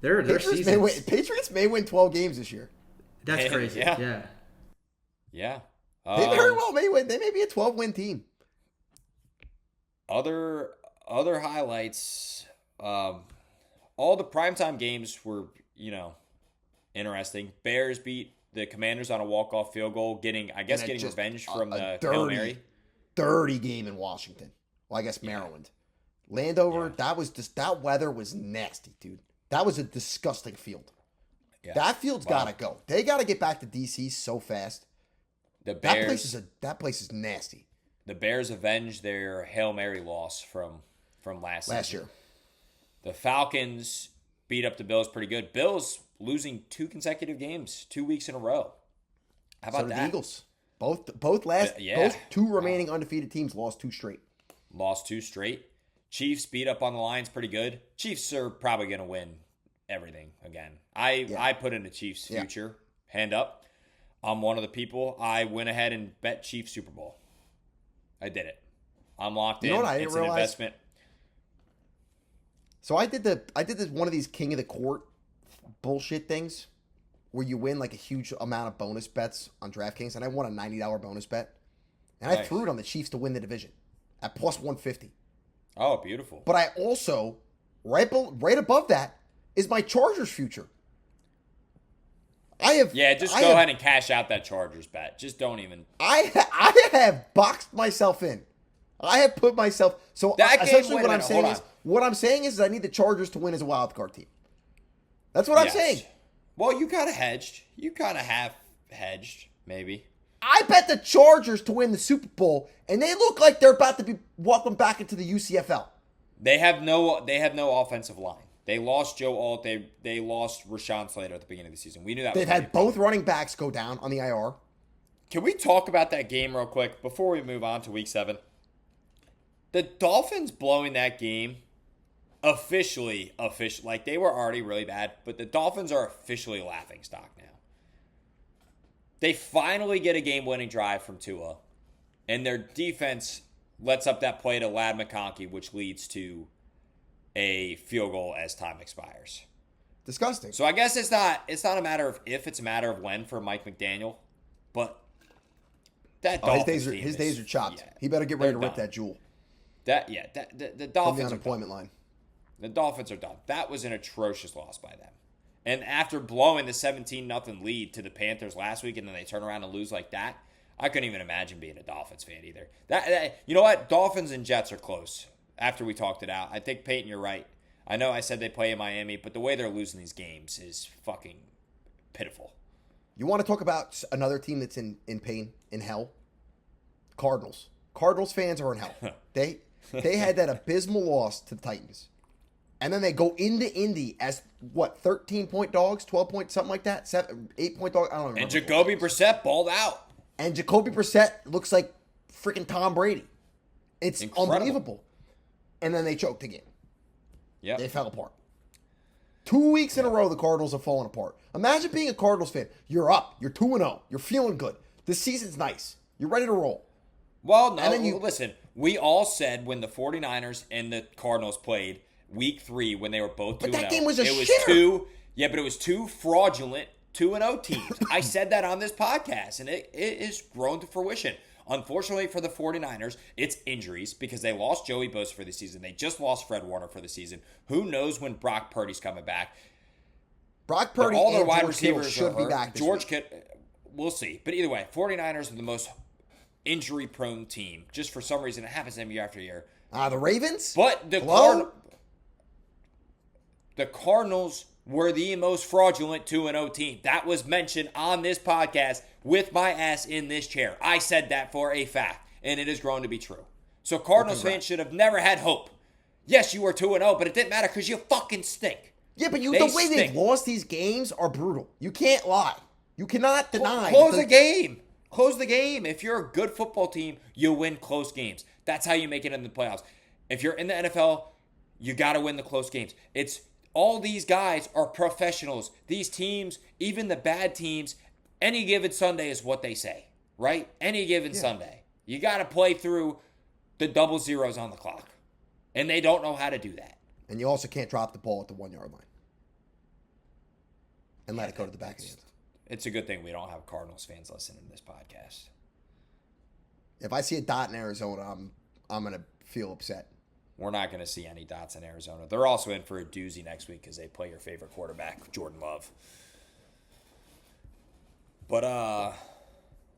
Patriots seasons. Patriots may win 12 games this year. That's crazy. Yeah. Yeah. Yeah. They very well may win. They may be a 12-win team. Other highlights. All the primetime games were, interesting. Bears beat the Commanders on a walk-off field goal, getting revenge from the Hail Mary. Dirty game in Washington. Well, I guess Maryland. Landover, that weather was nasty, dude. That was a disgusting field. Yeah. That field's got to go. They got to get back to DC so fast. The Bears, that place is nasty. The Bears avenged their Hail Mary loss from last season. Year. The Falcons beat up the Bills pretty good. Bills losing 2 consecutive games, 2 weeks in a row. How about So did that? the Eagles. Both 2 remaining undefeated teams lost 2 straight. Lost 2 straight. Chiefs beat up on the Lions pretty good. Chiefs are probably going to win everything again. I put in the Chiefs' future. Hand up. I'm one of the people. I went ahead and bet Chiefs Super Bowl. I did it. I'm locked in. You know what I didn't it's realize? an investment. So I did this one of these king of the court bullshit things where you win like a huge amount of bonus bets on DraftKings, and I won a $90 bonus bet, and I Nice. threw it on the Chiefs to win the division at plus 150. Oh, beautiful. But I also right above that is my Chargers future. Just go ahead and cash out that Chargers bet. Just don't even. I have boxed myself in. I have put myself. So That game- essentially, wait a what I'm minute, saying hold is, on. what I'm saying is, I need the Chargers to win as a wild card team. That's what I'm Yes. saying. Well, you kind of hedged. You kind of half hedged, maybe. I bet the Chargers to win the Super Bowl, and they look like they're about to be welcomed back into the UCFL. They have no offensive line. They lost Joe Alt. They lost Rashawn Slater at the beginning of the season. We knew that. They've had both running backs go down on the IR. Can we talk about that game real quick before we move on to Week 7? The Dolphins blowing that game officially, like they were already really bad, but the Dolphins are officially laughing stock now. They finally get a game-winning drive from Tua, and their defense lets up that play to Ladd McConkey, which leads to a field goal as time expires. Disgusting. So I guess it's not a matter of if, it's a matter of when for Mike McDaniel, but that Dolphins his days are chopped. Yeah, He better get ready to they're rip done. that jewel The from the Dolphins are unemployment done. line. The Dolphins are done. That was an atrocious loss by them. And after blowing the 17-0 lead to the Panthers last week, and then they turn around and lose like that, I couldn't even imagine being a Dolphins fan either. That you know what? Dolphins and Jets are close. After we talked it out, I think Peyton, you're right. I know I said they play in Miami, but the way they're losing these games is fucking pitiful. You want to talk about another team that's in pain, in hell? Cardinals. Cardinals fans are in hell. They had that abysmal loss to the Titans. And then they go into Indy as, 13-point dogs? 12-point, something like that? 8-point dog? I don't remember. And Jacoby Brissett balled out. And Jacoby Brissett looks like freaking Tom Brady. It's Incredible. unbelievable. And then they choked again. Yeah. They fell apart. 2 weeks in a row, the Cardinals have fallen apart. Imagine being a Cardinals fan. You're up. You're 2-0. You're feeling good. This season's nice. You're ready to roll. Well, no, And then listen, we all said when the 49ers and the Cardinals played Week 3 when they were both 2-0. But that game was a it was shitter. but it was two fraudulent 2-0 teams. I said that on this podcast, and it is grown to fruition. Unfortunately for the 49ers, it's injuries because they lost Joey Bosa for the season. They just lost Fred Warner for the season. Who knows when Brock Purdy's coming back? Brock Purdy All their and wide George Kittle receivers should are be hurt. back this George week. Kittle, we'll see. But either way, 49ers are the most injury-prone team. Just for some reason, it happens to them year after year. The Ravens? But the Hello? Cardinals were the most fraudulent 2-0 team. That was mentioned on this podcast with my ass in this chair. I said that for a fact, and it has grown to be true. So Cardinals fans should have never had hope. Yes, you were 2-0, but it didn't matter because you fucking stink. Yeah, but They the way they've stink. lost these games are brutal. You can't lie. You cannot deny. Close the game. Close the game. If you're a good football team, you win close games. That's how you make it in the playoffs. If you're in the NFL, you got to win the close games. It's all these guys are professionals. These teams, even the bad teams, any given Sunday is what they say, right? Any given Sunday. You got to play through the double zeros on the clock. And they don't know how to do that. And you also can't drop the ball at the 1-yard line and let it go to the back of the end. It's a good thing we don't have Cardinals fans listening to this podcast. If I see a dot in Arizona, I'm gonna feel upset. We're not going to see any dots in Arizona. They're also in for a doozy next week because they play your favorite quarterback, Jordan Love. But,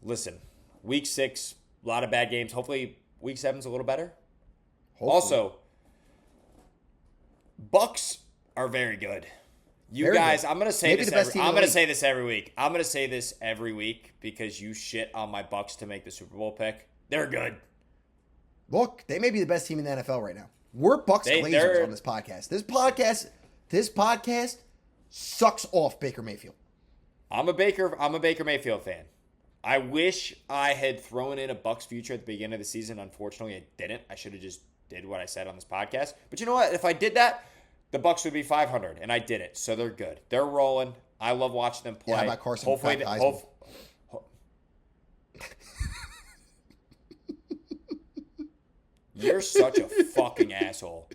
listen, Week 6, a lot of bad games. Hopefully, Week 7's a little better. Hopefully. Also, Bucks are very good. You Very guys, good. I'm going to say Maybe this. the best team in I'm the going to league. say this every week. I'm going to say this every week because you shit on my Bucks to make the Super Bowl pick. They're good. Look, they may be the best team in the NFL right now. We're Bucks They're- Glazers on this podcast. This podcast sucks off Baker Mayfield. I'm a Baker Mayfield fan. I wish I had thrown in a Bucks future at the beginning of the season. Unfortunately, I didn't. I should have just did what I said on this podcast. But you know what? If I did that, the Bucks would be 500, and I did it. So they're good. They're rolling. I love watching them play. Yeah, how about Carson Hopefully, Beck, Heisman? You're such a fucking asshole.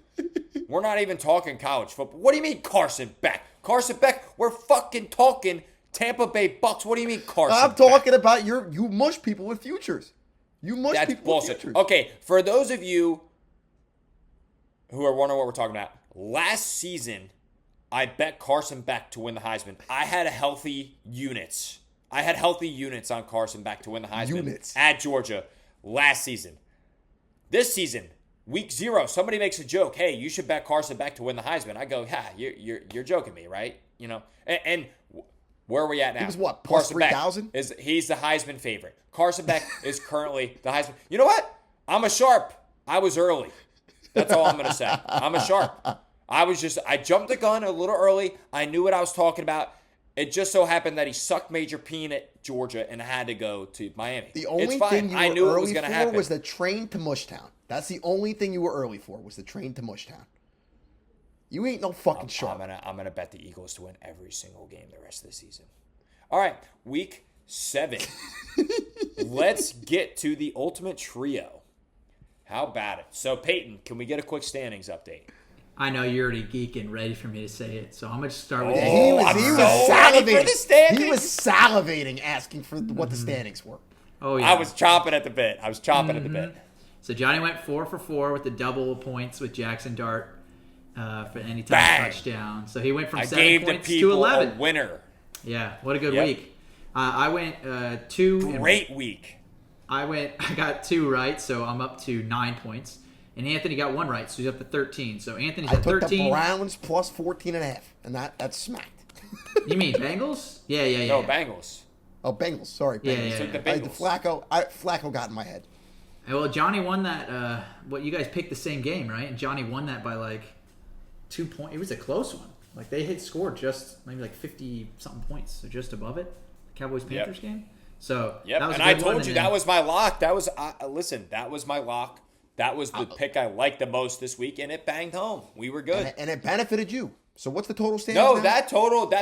We're not even talking college football. What do you mean Carson Beck? Carson Beck, we're fucking talking Tampa Bay Bucks. What do you mean Carson I'm Beck? talking about you mush people with futures. You mush That's people bullshit. with futures. Okay, for those of you who are wondering what we're talking about, last season I bet Carson Beck to win the Heisman. I had healthy units. I had healthy units on Carson Beck to win the Heisman Units. at Georgia last season. This season, week 0, somebody makes a joke. Hey, you should bet Carson Beck to win the Heisman. I go, yeah, you're joking me, right? You know, and where are we at now? He was what, plus 3,000? He's the Heisman favorite. Carson Beck is currently the Heisman. You know what? I'm a sharp. I was early. That's all I'm going to say. I'm a sharp. I jumped the gun a little early. I knew what I was talking about. It just so happened that he sucked Major Peen at Georgia and had to go to Miami. The only thing you were early for was the train to Mushtown. That's the only thing you were early for was the train to Mushtown. You ain't no fucking sharp. I'm gonna bet the Eagles to win every single game the rest of the season. All right, week 7. Let's get to the ultimate trio. How about it? So, Peyton, can we get a quick standings update? I know you're already geeking, ready for me to say it, so I'm going to start with he was salivating. For the standings. He was salivating, asking for what the standings were. Oh, yeah. I was chomping at the bit. At the bit. So, Johnny went 4 for 4 with the double points with Jackson Dart for any touchdown. So, he went from 7 points to 11. A winner. Yeah, what a good week. I went 2. Great week. I got 2 right, so I'm up to 9 points. And Anthony got 1 right, so he's up to 13. So Anthony's at 13. I took the Browns plus 14.5, and that's smacked. You mean Bengals? Yeah. No, Bengals. Oh, Bengals. Sorry, Bengals. Yeah. Took the Bengals. Flacco got in my head. Well, Johnny won that. What you guys picked the same game, right? And Johnny won that by like 2 points. It was a close one. Like they had scored just maybe like 50-something points, so just above it. Cowboys-Panthers game. So that was a and I good told one, you and that was my lock. That was listen. That was my lock. That was the pick I liked the most this week, and it banged home. We were good, and it benefited you. So what's the total standings? No, now? that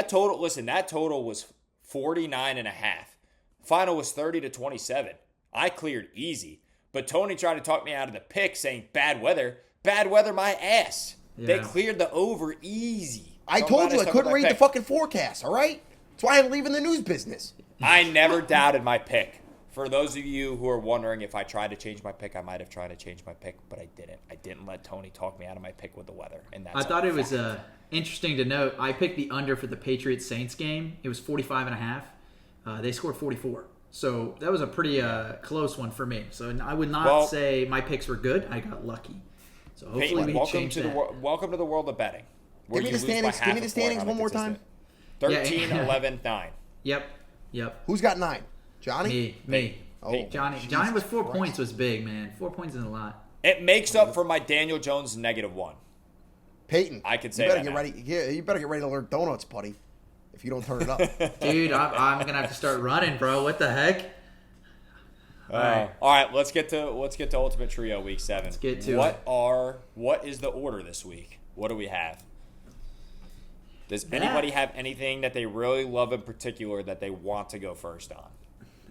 total. Listen, that total was 49.5. Final was 30-27. I cleared easy, but Tony tried to talk me out of the pick, saying bad weather. Bad weather, my ass. Yeah. They cleared the over easy. I told you I couldn't read the fucking forecast. All right, that's why I'm leaving the news business. I never doubted my pick. For those of you who are wondering if I tried to change my pick, I might have tried to change my pick, but I didn't. I didn't let Tony talk me out of my pick with the weather. And that's I thought it was interesting to note. I picked the under for the Patriots-Saints game. It was 45.5. They scored 44. So that was a pretty close one for me. So I would not say my picks were good. I got lucky. So hopefully we change that. Welcome to the world of betting. Give me the standings one more time. 13, 11, 9. Yep. Who's got 9? Johnny? Me. Oh, Johnny with 4 points was big, man. 4 points isn't a lot. It makes up for my Daniel Jones -1. Peyton, I can say you better that get ready. Yeah, you better get ready to learn donuts, buddy. If you don't turn it up, dude, I'm gonna have to start running, bro. What the heck? All right. Let's get to Ultimate Trio Week 7. Let's get to what is the order this week? What do we have? Does anybody have anything that they really love in particular that they want to go first on?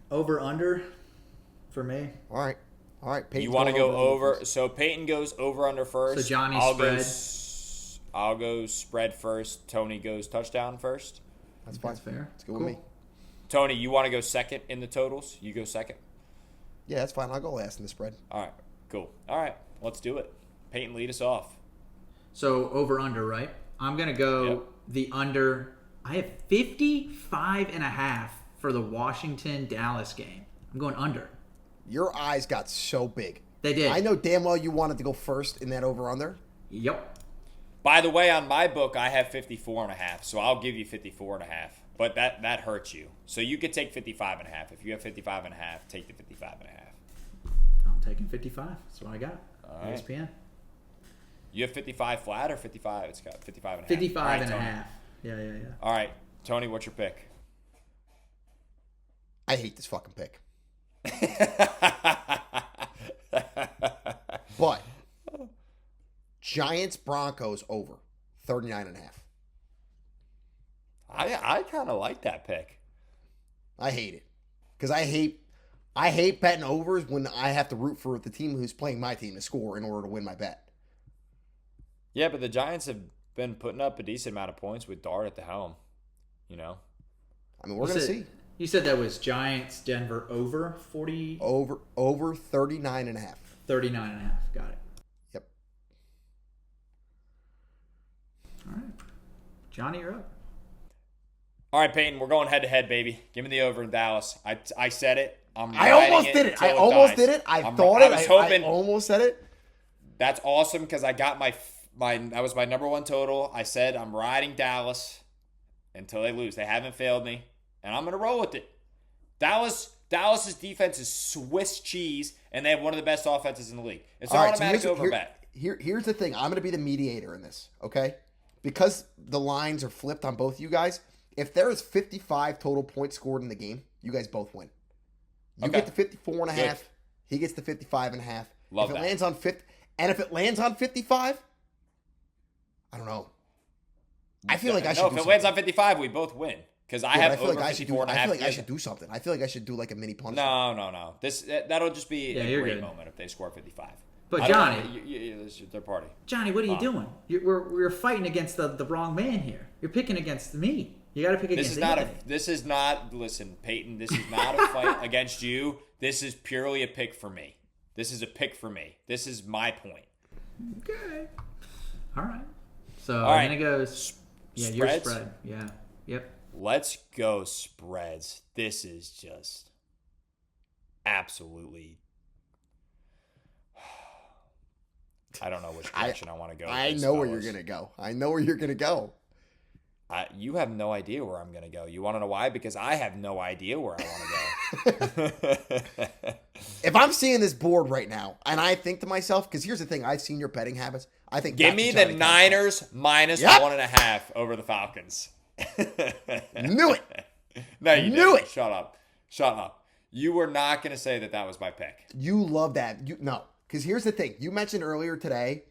Over under for me. All right. Peyton's you want to go over? So Peyton goes over under first. So Johnny spread. I'll go spread first. Tony goes touchdown first. That's fine. That's fair. Let's go with me. Tony, you want to go second in the totals? You go second. Yeah, that's fine. I'll go last in the spread. All right. Cool. All right. Let's do it. Peyton, lead us off. So over under, right? I'm gonna go the under. I have 55.5 for the Washington-Dallas game. I'm going under. Your eyes got so big. They did. I know damn well you wanted to go first in that over-under. Yep. By the way, on my book, I have 54.5, so I'll give you 54.5. But that hurts you. So you could take 55.5. If you have 55.5, take the 55.5. I'm taking 55. That's what I got. All right. ESPN. You have 55 flat or 55? It's got 55.5. 55.5. Yeah. All right. Tony, what's your pick? I hate this fucking pick. But Giants Broncos over 39.5. I kind of like that pick. I hate it because I hate betting overs when I have to root for the team who's playing my team to score in order to win my bet. Yeah, but the Giants have been putting up a decent amount of points with Dart at the helm. You know, I mean, we're gonna see. You said that was Giants Denver over 40. Over 39.5. 39.5. Got it. Yep. All right, Johnny, you're up. All right, Peyton, we're going head-to-head, baby. Give me the over in Dallas. I said it. I almost did it. I almost did it. I thought it. I was hoping. I almost said it. That's awesome because I got my that was my number one total. I said I'm riding Dallas until they lose. They haven't failed me, and I'm gonna roll with it. Dallas's defense is Swiss cheese, and they have one of the best offenses in the league. It's an automatic over bet. Here's the thing. I'm going to be the mediator in this, okay? Because the lines are flipped on both you guys, if there is 55 total points scored in the game, you guys both win. You get the 54 and a half. He gets the 55 and a half. Love if it that. lands on 50, and if it lands on 55, I don't know. I feel like I should No, do if it something. lands on 55, we both win. Because I have over 54 and a half. I feel like I should do something. I feel like I should do like a mini punishment. No. That'll just be a great good. moment if they score 55. But I don't Johnny, know, it's their party. Johnny, what are you doing? We're fighting against the wrong man here. You're picking against me. You got to pick against Anthony. Listen, Peyton, this is not a fight against you. This is purely a pick for me. This is a pick for me. This is my point. Okay. All right. So All right. I'm going to go... Yeah, your Spreads? spread. Yeah. Yep. Let's go spreads. This is just absolutely... I don't know which direction I want to go. I know where you're going to go. I know where you're going to go. You have no idea where I'm going to go. You want to know why? Because I have no idea where I want to go. If I'm seeing this board right now, and I think to myself, because here's the thing, I've seen your betting habits. I think Give that's me a the Johnny Niners minus Yep. 1.5 over the Falcons. Knew it. No, you Knew didn't. it. Shut up. You were not going to say that was my pick. You love that. No, because here's the thing. You mentioned earlier today,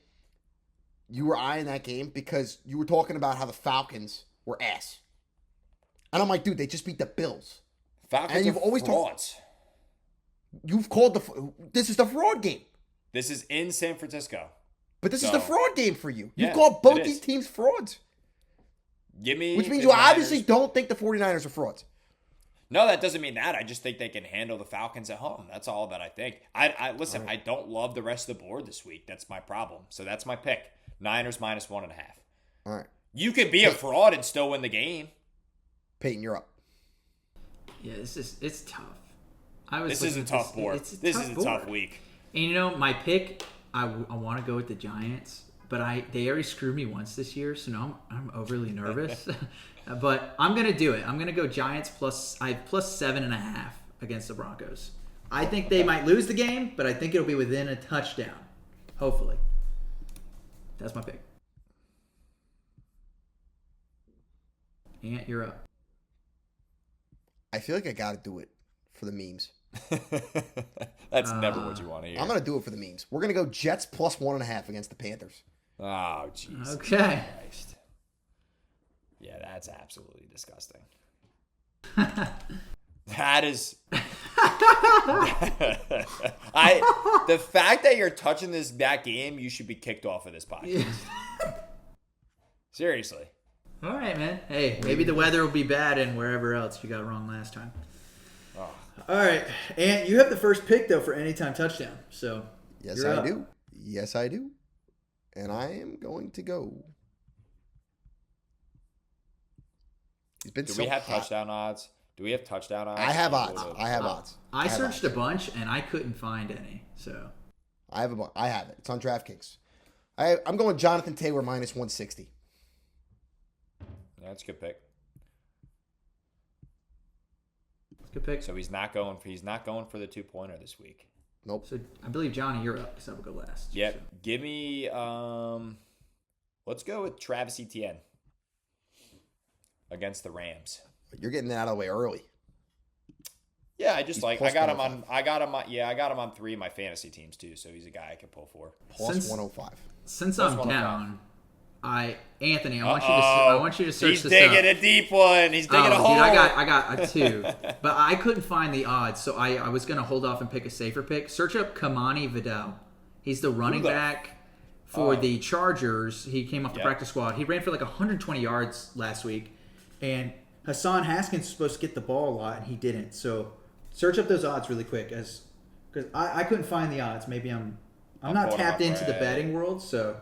you were eyeing that game because you were talking about how the Falcons were ass. And I'm like, dude, they just beat the Bills. Falcons And you've are always frauds. You've called this is the fraud game. This is in San Francisco. But this is the fraud game for you. You've Yeah, called both it these is. teams frauds. Give me Which means the you obviously Niners. don't think the 49ers are frauds. No, that doesn't mean that. I just think they can handle the Falcons at home. That's all that I think. Listen, I don't love the rest of the board this week. That's my problem. So that's my pick. Niners minus 1.5. All right. You could be a fraud and still win the game. Peyton, you're up. Yeah, it's tough. This is a tough board. This is a tough week. And you know, my pick, I want to go with the Giants, but they already screwed me once this year, so now I'm overly nervous. But I'm gonna do it. I'm gonna go Giants plus 7.5 against the Broncos. I think they might lose the game, but I think it'll be within a touchdown. Hopefully. That's my pick. Ant, you're up. I feel like I got to do it for the memes. That's never what you want to hear. I'm going to do it for the memes. We're going to go Jets plus 1.5 against the Panthers. Oh, jeez. Okay. Christ. Yeah, that's absolutely disgusting. That is... The fact that you're touching that game, you should be kicked off of this podcast. Seriously. All right, man. Hey, maybe the weather will be bad and wherever else you got wrong last time. Oh. All right, and you have the first pick though for anytime touchdown. So Yes, you're I up. do. Yes, I do. And I am going to go. He's been Do so we have hot. touchdown odds? Do we have touchdown odds? I have odds. I have odds. I have searched odds. a bunch and I couldn't find any. So I have a bunch. I have it. It's on DraftKings. I'm going Jonathan Taylor minus 160. Yeah, that's a good pick. good pick. So he's not going for the 2-pointer this week. Nope. So I believe Johnny, you're up because I will go last. Yep. So. Give me let's go with Travis Etienne against the Rams. You're getting that out of the way early. Yeah, I just He's I plus got him 105. on I got him on 3 of my fantasy teams too, so he's a guy I can pull for. Plus Since- 105. Since Plus I'm 105. down, Anthony, I want you to search He's this digging up. a deep one. He's digging a hole. Dude, I got a 2, but I couldn't find the odds, so I was gonna hold off and pick a safer pick. Search up Kamani Vidal. He's the running the- back for the Chargers. He came off the Yep. practice squad. He ran for like 120 yards last week, and Hassan Haskins was supposed to get the ball a lot, and he didn't. So search up those odds really quick, because I couldn't find the odds. Maybe I'm not pulling tapped up into the right- betting world, so.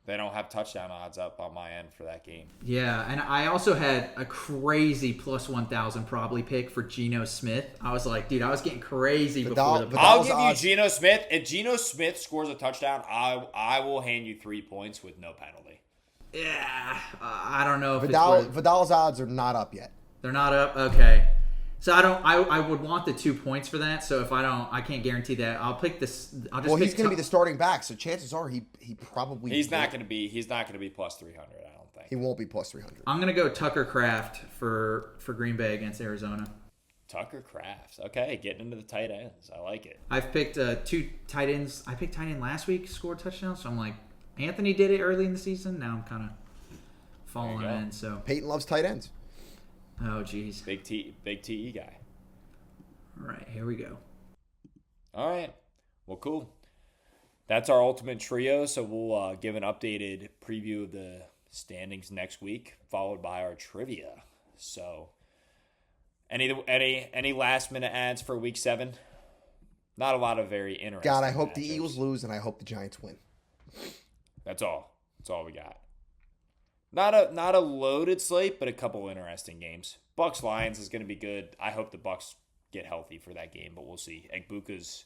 They don't have touchdown odds up on my end for that game. Yeah, and I also had a crazy plus 1,000 probably pick for Geno Smith. I was like, dude, I was getting crazy before the. I'll give you Geno Smith. If Geno Smith scores a touchdown, I will hand you 3 points with no penalty. Yeah, I don't know if Vidal's odds are not up yet. They're not up. Okay, so I would want the 2 points for that. So if I can't guarantee that. I'll pick this. I'll just. Well, he's going to be the starting back, so chances are he probably. He's not going to be plus 300. I don't think he won't be plus 300. I'm going to go Tucker Kraft for Green Bay against Arizona. Tucker Kraft. Okay, getting into the tight ends. I like it. I've picked 2 tight ends. I picked tight end last week, scored touchdowns. So I'm like, Anthony did it early in the season. Now I'm kind of following in. So Peyton loves tight ends. Oh, geez. Big TE guy. All right, here we go. All right. Well, cool. That's our ultimate trio. So we'll give an updated preview of the standings next week, followed by our trivia. So, any last minute ads for week 7? Not a lot of very interesting. God, I hope matchups. the Eagles lose and I hope the Giants win. That's all. That's all we got. Not a loaded slate, but a couple interesting games. Bucks Lions is going to be good. I hope the Bucks get healthy for that game, but we'll see. Egbuka's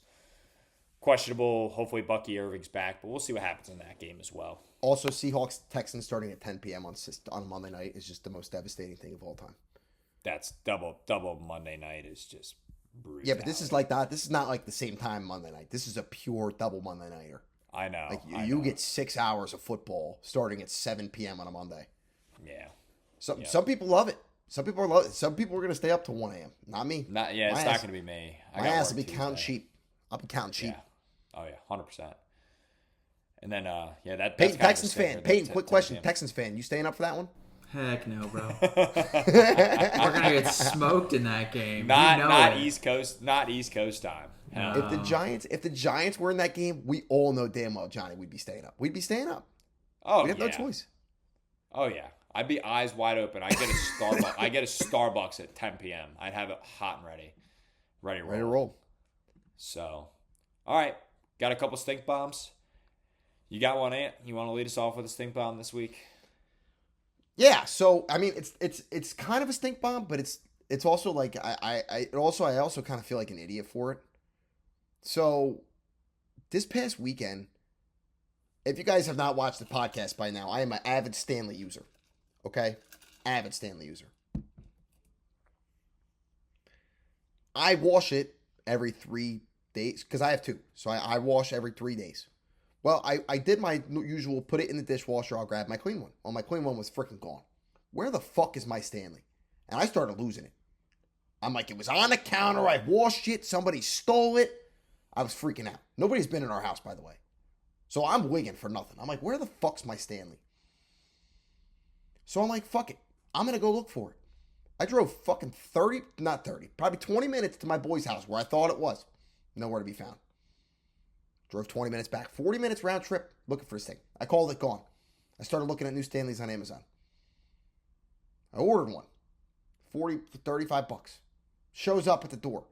questionable. Hopefully Bucky Irving's back, but we'll see what happens in that game as well. Also, Seahawks Texans starting at 10 p.m. on Monday night is just the most devastating thing of all time. That's double Monday night is just brutal. Yeah, but this is like that. This is not like the same time Monday night. This is a pure double Monday nighter. I know. Like you get 6 hours of football starting at 7 p.m. on a Monday. Yeah. Some people love it. Some people love it. Some people are going to stay up to 1 a.m. Not me. It's not going to be me. My ass will be counting sheep. I'll be counting sheep. Yeah. Oh, yeah. 100%. And then, that's Peyton, Texans fan. Peyton, quick question. 10 Texans fan. You staying up for that one? Heck no, bro. We're gonna get smoked in that game. Not East Coast time. If the Giants were in that game, we all know damn well, Johnny, we'd be staying up. We'd be staying up. Oh, we have no choice. Oh yeah, I'd be eyes wide open. I get a Starbucks. I get a Starbucks at 10 p.m. I'd have it hot and ready to roll. So, all right, got a couple stink bombs. You got one, Ant? You want to lead us off with a stink bomb this week? Yeah. So I mean, it's kind of a stink bomb, but it's also like I also kind of feel like an idiot for it. So, this past weekend, if you guys have not watched the podcast by now, I am an avid Stanley user. Okay? Avid Stanley user. I wash it every 3 days, because I have 2. So, I wash every 3 days. Well, I did my usual, put it in the dishwasher, I'll grab my clean one. Well, my clean one was freaking gone. Where the fuck is my Stanley? And I started losing it. I'm like, it was on the counter, I washed it, somebody stole it. I was freaking out. Nobody's been in our house, by the way. So I'm wigging for nothing. I'm like, where the fuck's my Stanley? So I'm like, fuck it. I'm going to go look for it. I drove fucking probably 20 minutes to my boy's house where I thought it was. Nowhere to be found. Drove 20 minutes back. 40 minutes round trip looking for this thing. I called it gone. I started looking at new Stanleys on Amazon. I ordered one. $35. Shows up at the door.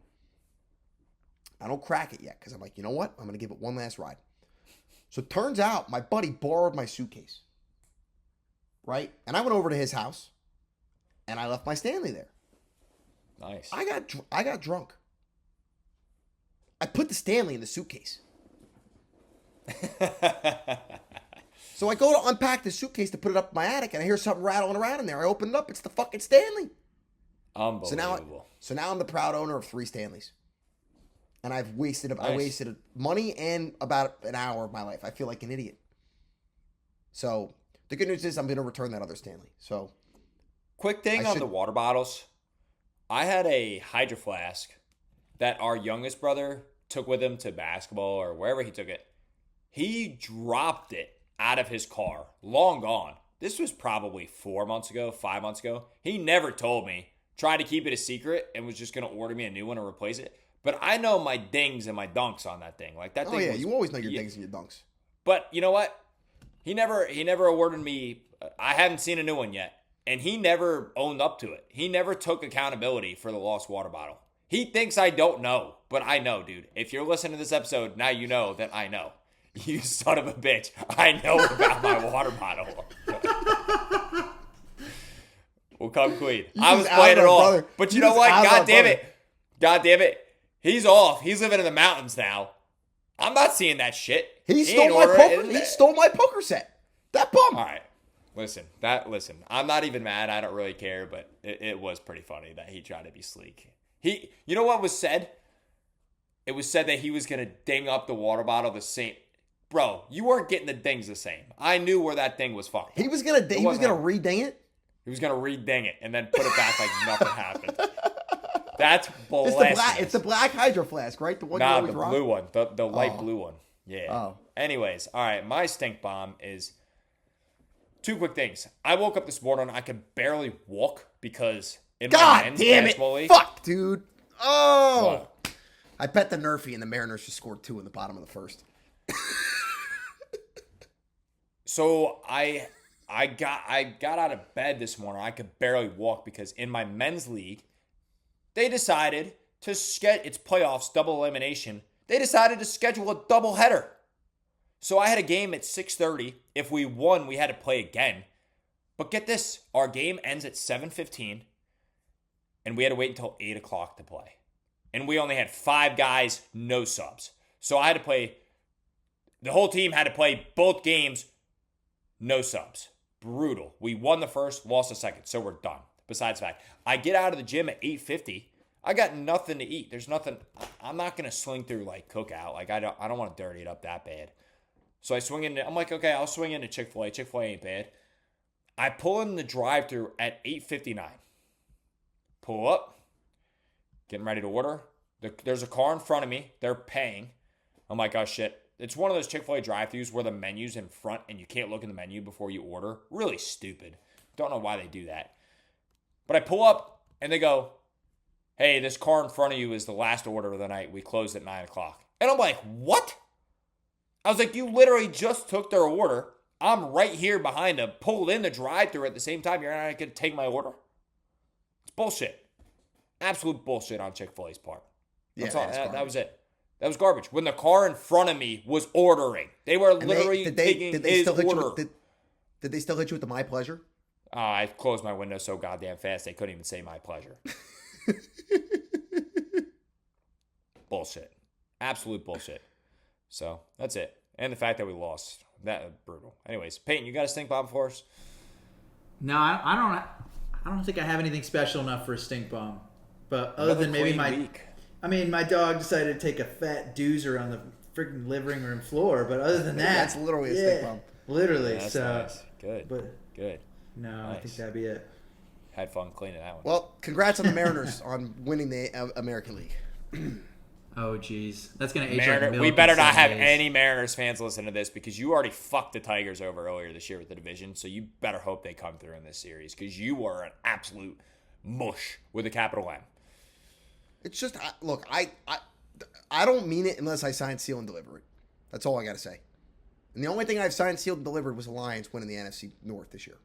I don't crack it yet because I'm like, you know what? I'm going to give it one last ride. So it turns out my buddy borrowed my suitcase. Right? And I went over to his house and I left my Stanley there. Nice. I got drunk. I put the Stanley in the suitcase. So I go to unpack the suitcase to put it up in my attic and I hear something rattling around in there. I open it up. It's the fucking Stanley. Unbelievable. So now I'm the proud owner of 3 Stanleys. And I wasted money and about an hour of my life. I feel like an idiot. So the good news is I'm going to return that other Stanley. So, quick thing on the water bottles. I had a Hydro Flask that our youngest brother took with him to basketball or wherever he took it. He dropped it out of his car. Long gone. This was probably 4 months ago, 5 months ago. He never told me. Tried to keep it a secret and was just going to order me a new one to replace it. But I know my dings and my dunks on that thing. Like that thing. Oh yeah, you always know your dings and your dunks. But you know what? He never awarded me. I haven't seen a new one yet, and he never owned up to it. He never took accountability for the lost water bottle. He thinks I don't know, but I know, dude. If you're listening to this episode, now you know that I know. You son of a bitch. I know about my water bottle. Well, come clean. I was playing it all. Brother. But you know what? God damn it. God damn it. He's off. He's living in the mountains now. I'm not seeing that shit. He stole my poker set. That bum. All right. Listen. I'm not even mad. I don't really care, but it was pretty funny that he tried to be sleek. You know what was said? It was said that he was going to ding up the water bottle the same. Bro, you weren't getting the dings the same. I knew where that thing was fucked. He was going to re-ding it? He was going to re-ding it and then put it back like nothing happened. That's blasphemous. It's the black Hydro Flask, right? The one nah, you always the rock? blue one. The light blue one. Yeah. Oh. Anyways, all right. My stink bomb is two quick things. I woke up this morning. I could barely walk because in my men's basketball league. Fuck, dude. Oh. What? I bet the Nerfy and the Mariners just scored 2 in the bottom of the first. So I got out of bed this morning. I could barely walk because in my men's league, they decided to it's playoffs, double elimination. They decided to schedule a double header. So I had a game at 6:30. If we won, we had to play again. But get this, our game ends at 7:15, and we had to wait until 8 o'clock to play. And we only had 5 guys, no subs. So I had to play, the whole team had to play both games, no subs. Brutal. We won the first, lost the second, so we're done. Besides the fact, I get out of the gym at 8:50. I got nothing to eat. There's nothing. I'm not gonna swing through like Cookout. Like I don't want to dirty it up that bad. So I swing into. I'm like, okay, I'll swing into Chick-fil-A. Chick-fil-A ain't bad. I pull in the drive-thru at 8:59. Pull up. Getting ready to order. There's a car in front of me. They're paying. I'm like, oh shit. It's one of those Chick-fil-A drive-thrus where the menu's in front and you can't look in the menu before you order. Really stupid. Don't know why they do that. But I pull up and they go, hey, this car in front of you is the last order of the night. We closed at 9 o'clock. And I'm like, what? I was like, you literally just took their order. I'm right here behind them, pulled in the drive-thru at the same time. You're not going to take my order? It's bullshit. Absolute bullshit on Chick-fil-A's part. Yeah, that was it. That was garbage. When the car in front of me was ordering, they were literally taking his order. Did they still hit you with the My Pleasure? I closed my window so goddamn fast they couldn't even say my pleasure. Bullshit. Absolute bullshit. So that's it. And the fact that we lost. That brutal. Anyways, Peyton, you got a stink bomb for us? No, I don't think I have anything special enough for a stink bomb. But other than maybe my dog decided to take a fat doozer on the freaking living room floor. But other than that, that's literally a stink bomb. Literally. Yeah, that's so nice. Good. Good. No, Nice. I think that'd be it. Had fun cleaning that one. Well, congrats on the Mariners on winning the American League. Oh, geez. That's going to age like milk we better in not 7 have days. any Mariners fans listen to this because you already fucked the Tigers over earlier this year with the division. So you better hope they come through in this series because you are an absolute mush with a capital M. It's just, look, I don't mean it unless I sign, seal, and deliver it. That's all I got to say. And the only thing I've signed, sealed, and delivered was the Lions winning the NFC North this year.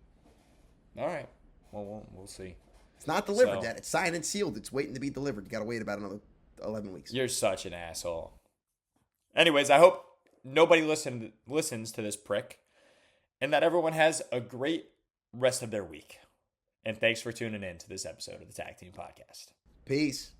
All right. Well, we'll see. It's not delivered yet. It's signed and sealed. It's waiting to be delivered. You got to wait about another 11 weeks. You're such an asshole. Anyways, I hope nobody listens to this prick and that everyone has a great rest of their week. And thanks for tuning in to this episode of the Tag Team Podcast. Peace.